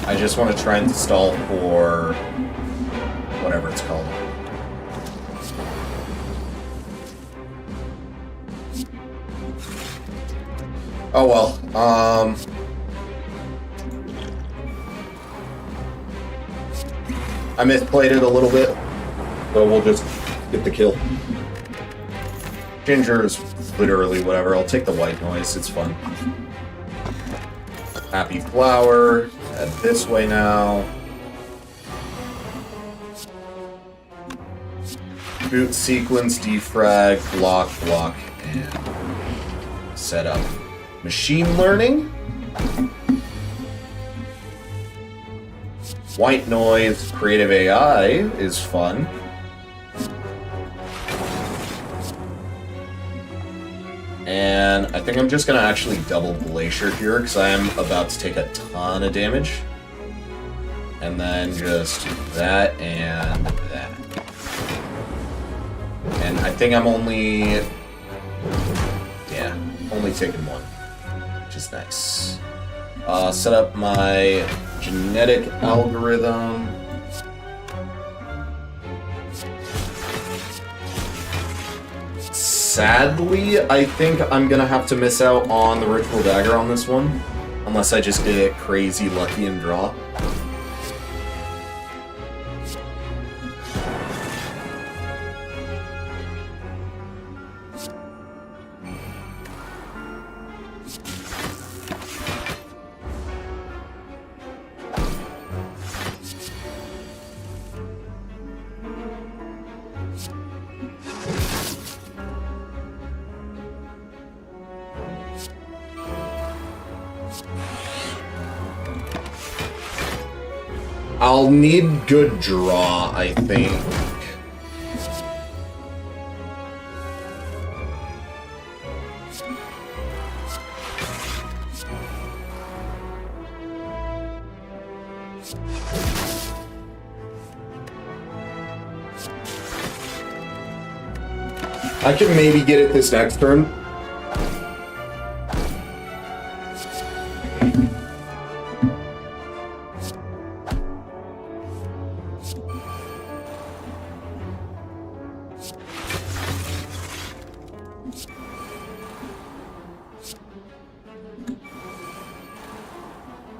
I just want to try and stall for whatever it's called. Oh well, I misplayed it a little bit, so we'll just get the kill. Ginger is literally whatever. I'll take the white noise, it's fun. Happy flower. Head this way now. Boot sequence, defrag, block, and set up. Machine learning. White noise, creative AI is fun. And I think I'm just going to actually double Glacier here, because I am about to take a ton of damage. And then just that and that. And I think I'm only taking one, which is nice. Set up my genetic algorithm. Sadly, I think I'm gonna have to miss out on the Ritual Dagger on this one, unless I just get crazy lucky and draw. I'll need good draw, I think. I can maybe get it this next turn.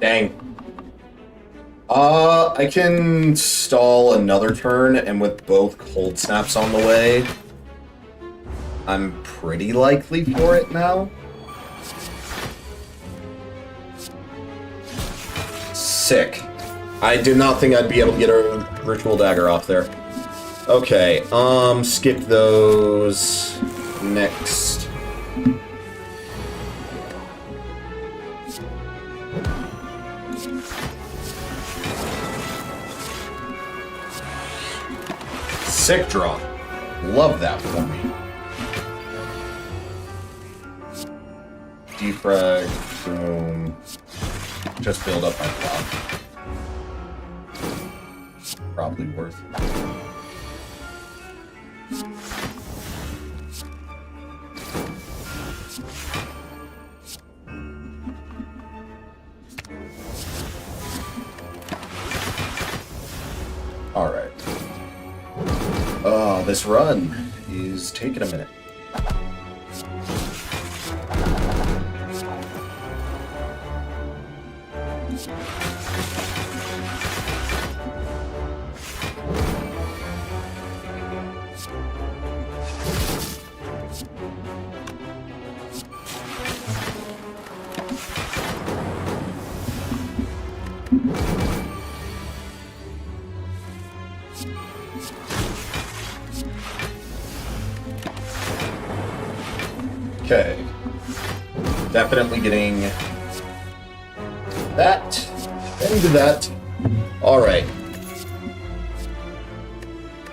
Dang. I can stall another turn, and with both cold snaps on the way, I'm pretty likely for it now. Sick. I did not think I'd be able to get a Ritual Dagger off there. Okay, skip those. Next. Sick draw. Love that for me. Defrag, boom. just build up my block. Probably worth it. Alright. This run is taking a minute. Okay. Definitely getting that into that. Alright.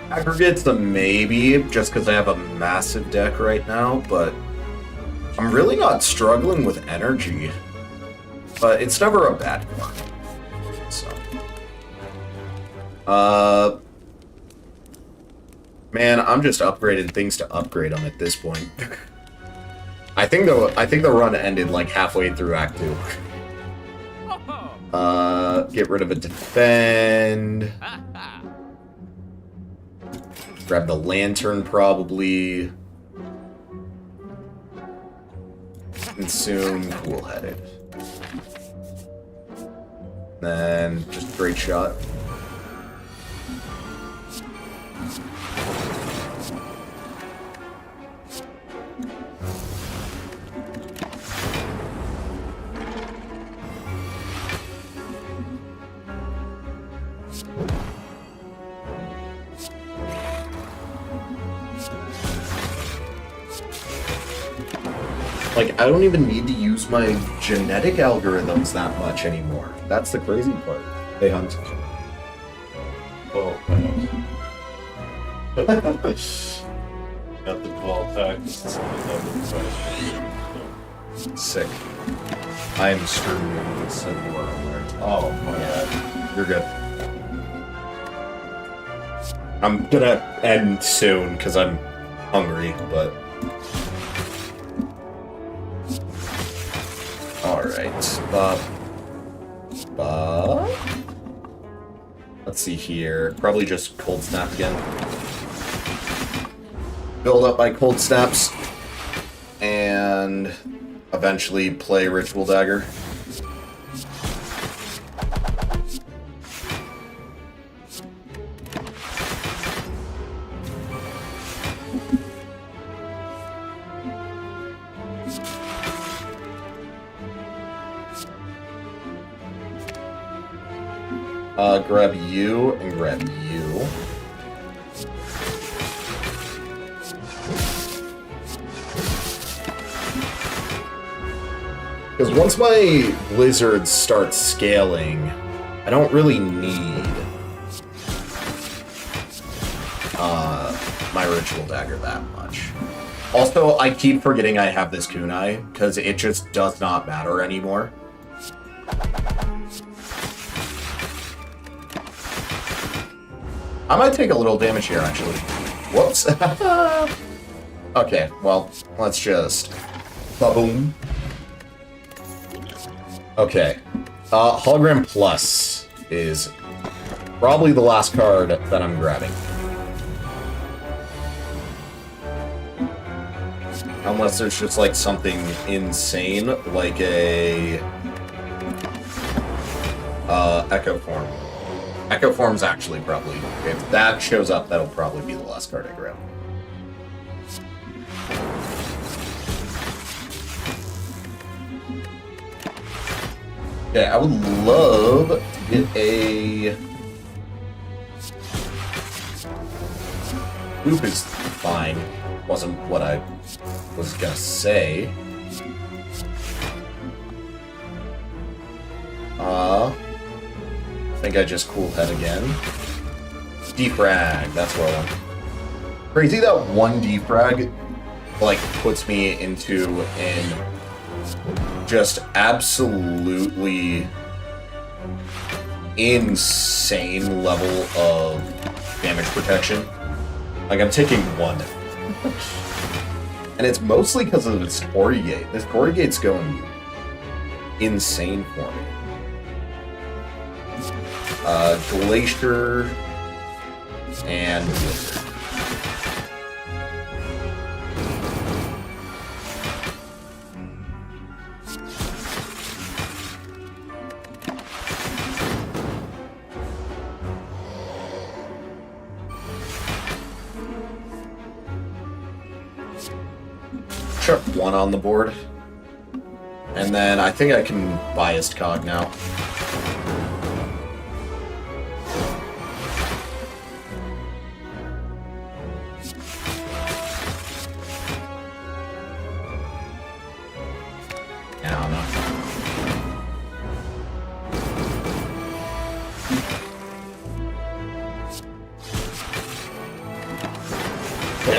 Aggregates a maybe, just because I have a massive deck right now, but I'm really not struggling with energy. But it's never a bad card. So. Man, I'm just upgrading things to upgrade them at this point. I think the run ended like halfway through Act 2. Get rid of a defend. Grab the lantern probably. Consume, cool-headed. Then just great shot. Like, I don't even need to use my genetic algorithms that much anymore. That's the crazy part. They hunt. Oh, got the 12 packs. Sick. I am screwed with Civil War alert. Oh my god. You're good. I'm gonna end soon because I'm hungry, but... Alright, let's see here. Probably just Cold Snap again. Build up my Cold Snaps. And eventually play Ritual Dagger. Grab you and grab you. Because once my blizzards start scaling, I don't really need my Ritual Dagger that much. Also, I keep forgetting I have this kunai, because it just does not matter anymore. I might take a little damage here, actually. Whoops. Okay, well, let's just... Ba-boom. Okay. Hologram Plus is probably the last card that I'm grabbing. Unless there's just, like, something insane, like a... Echo Form. Echo Form's actually probably... If that shows up, that'll probably be the last card I grab. Okay, I would love to get a... Loop is fine. Wasn't what I was gonna say. I think I just cool head again. Defrag, that's what I want. Crazy that one defrag, like, puts me into an just absolutely insane level of damage protection. Like, I'm taking 1. And it's mostly because of this Torii Gate. This Torii Gate's going insane for me. Glacier and Blizzard. Chuck 1 on the board. And then I think I can biased cog now. I don't know.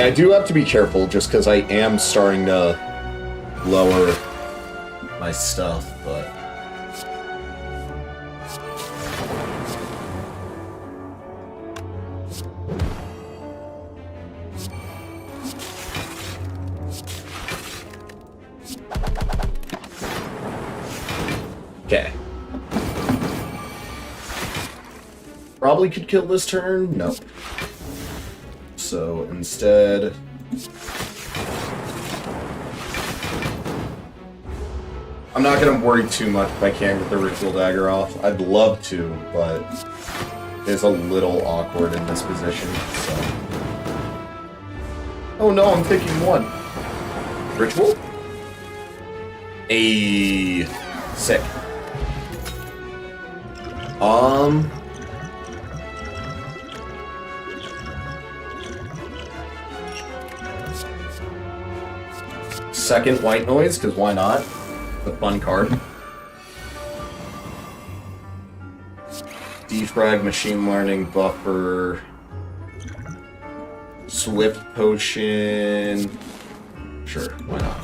I do have to be careful just because I am starting to lower my stuff, but... Okay. Probably could kill this turn? Nope. So instead... I'm not going to worry too much if I can't get the Ritual Dagger off. I'd love to, but it's a little awkward in this position, so... Oh no, I'm taking 1. Ritual? Sick. Second white noise, because why not? A fun card. Defrag, machine learning, buffer, swift potion. Sure, why not?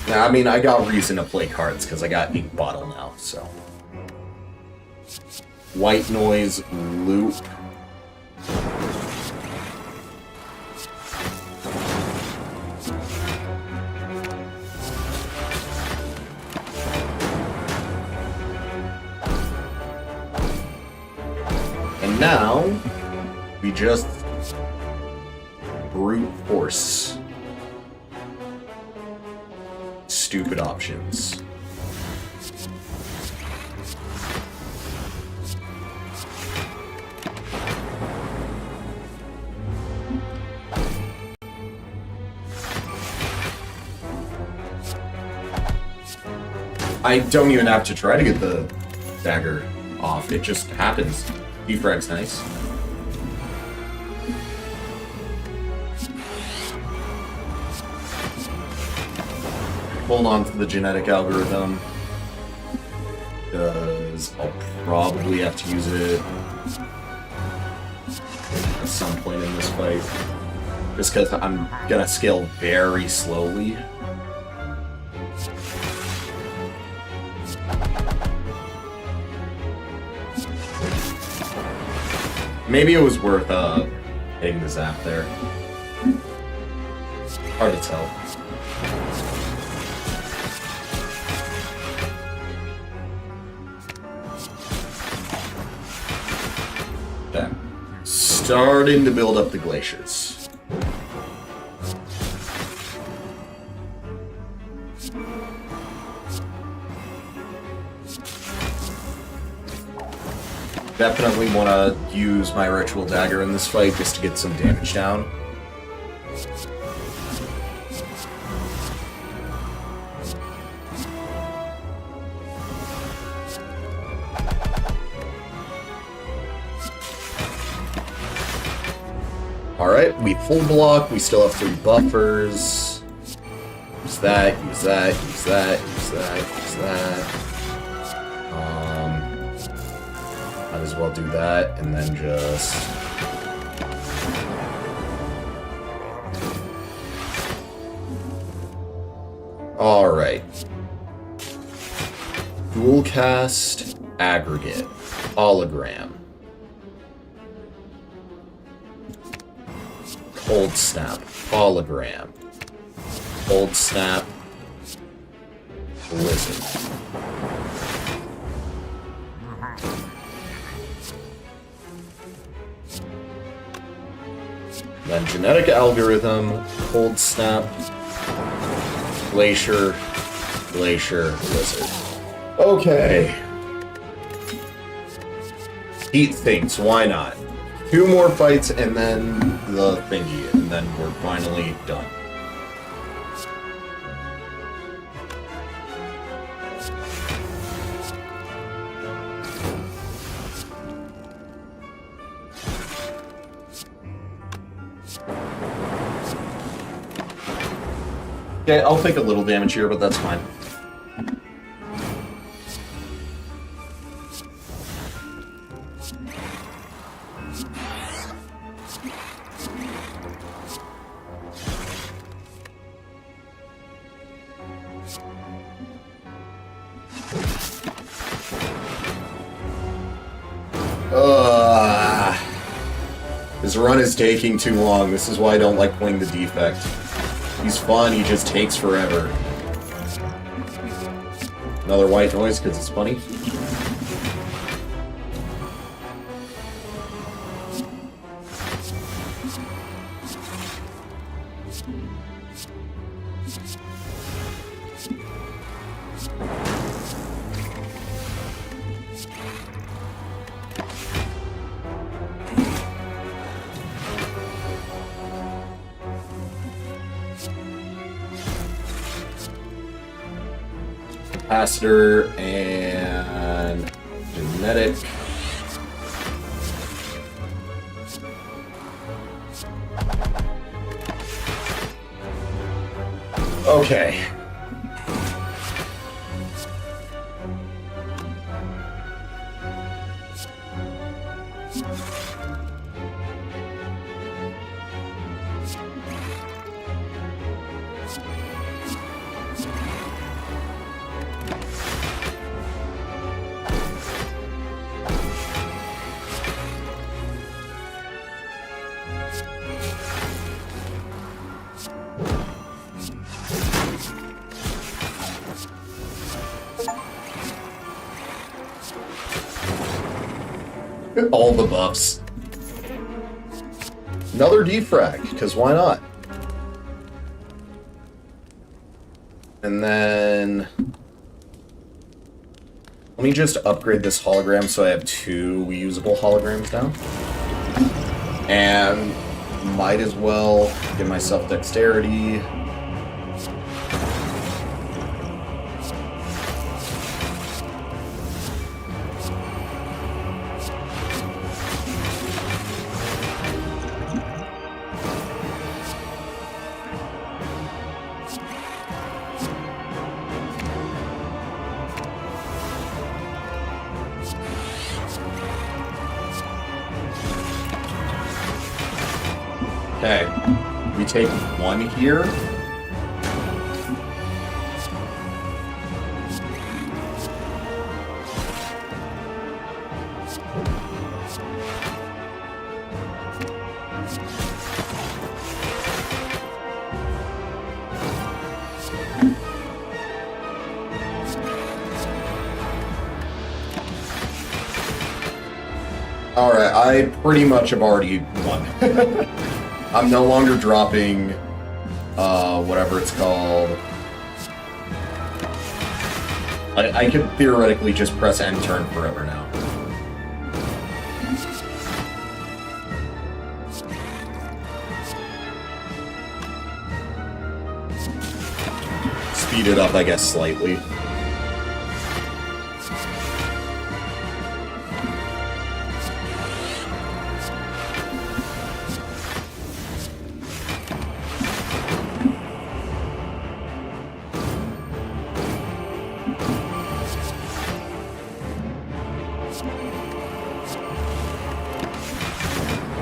Now, I mean, I got reason to play cards because I got Ink Bottle now, so. White noise, loop. Now, we just brute force. Stupid options. I don't even have to try to get the dagger off. It just happens. Defrag's nice. Hold on to the genetic algorithm. Because I'll probably have to use it at some point in this fight. Just because I'm gonna scale very slowly. Maybe it was worth hitting the zap there. Hard to tell. Okay. Starting to build up the glaciers. Definitely want to use my Ritual Dagger in this fight just to get some damage down. Alright, we full block, we still have 3 buffers. Use that, use that, use that, use that, use that. Might as well do that, and then just... Alright. Dual cast, aggregate, hologram. Cold snap, hologram. Cold snap, blizzard. Then genetic algorithm, cold snap, glacier, glacier, blizzard. Okay. Heat things, why not? 2 more fights and then the thingy, and then we're finally done. Okay, I'll take a little damage here, but that's fine. His run is taking too long. This is why I don't like playing the defect. He's fun, he just takes forever. Another white noise because it's funny. Capacitor and genetic. Okay. All the buffs. Another defrag, because why not? And then... let me just upgrade this hologram so I have 2 usable holograms now. And might as well give myself dexterity. Okay, we take 1 here. Alright, I pretty much have already won. I'm no longer dropping, whatever it's called. I could theoretically just press end turn forever now. Speed it up, I guess, slightly.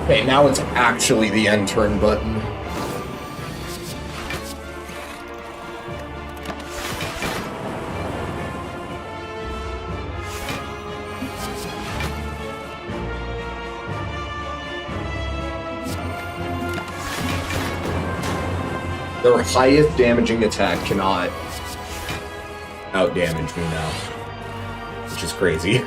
Okay, now it's actually the end turn button. Their highest damaging attack cannot out-damage me now. Which is crazy.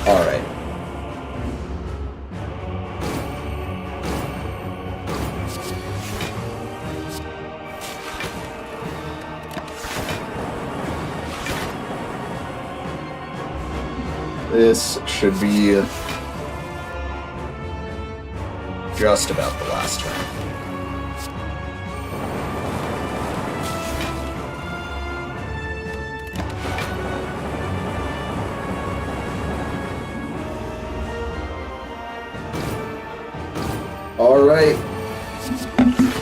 Alright. This should be just about the last turn. Alright.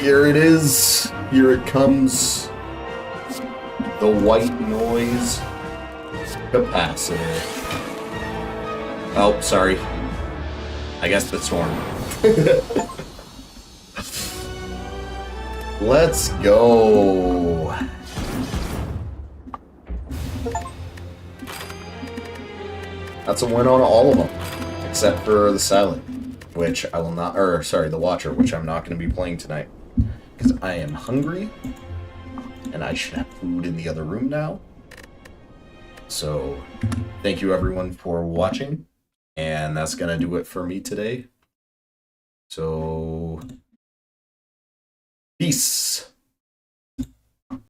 Here it is. Here it comes. The white noise capacitor. Oh, sorry. I guess the storm. Let's go. That's a win on all of them, except for the Silent, which I will not, or sorry, the Watcher, which I'm not going to be playing tonight, because I am hungry, and I should have food in the other room now. So, thank you everyone for watching. And that's going to do it for me today. So, peace.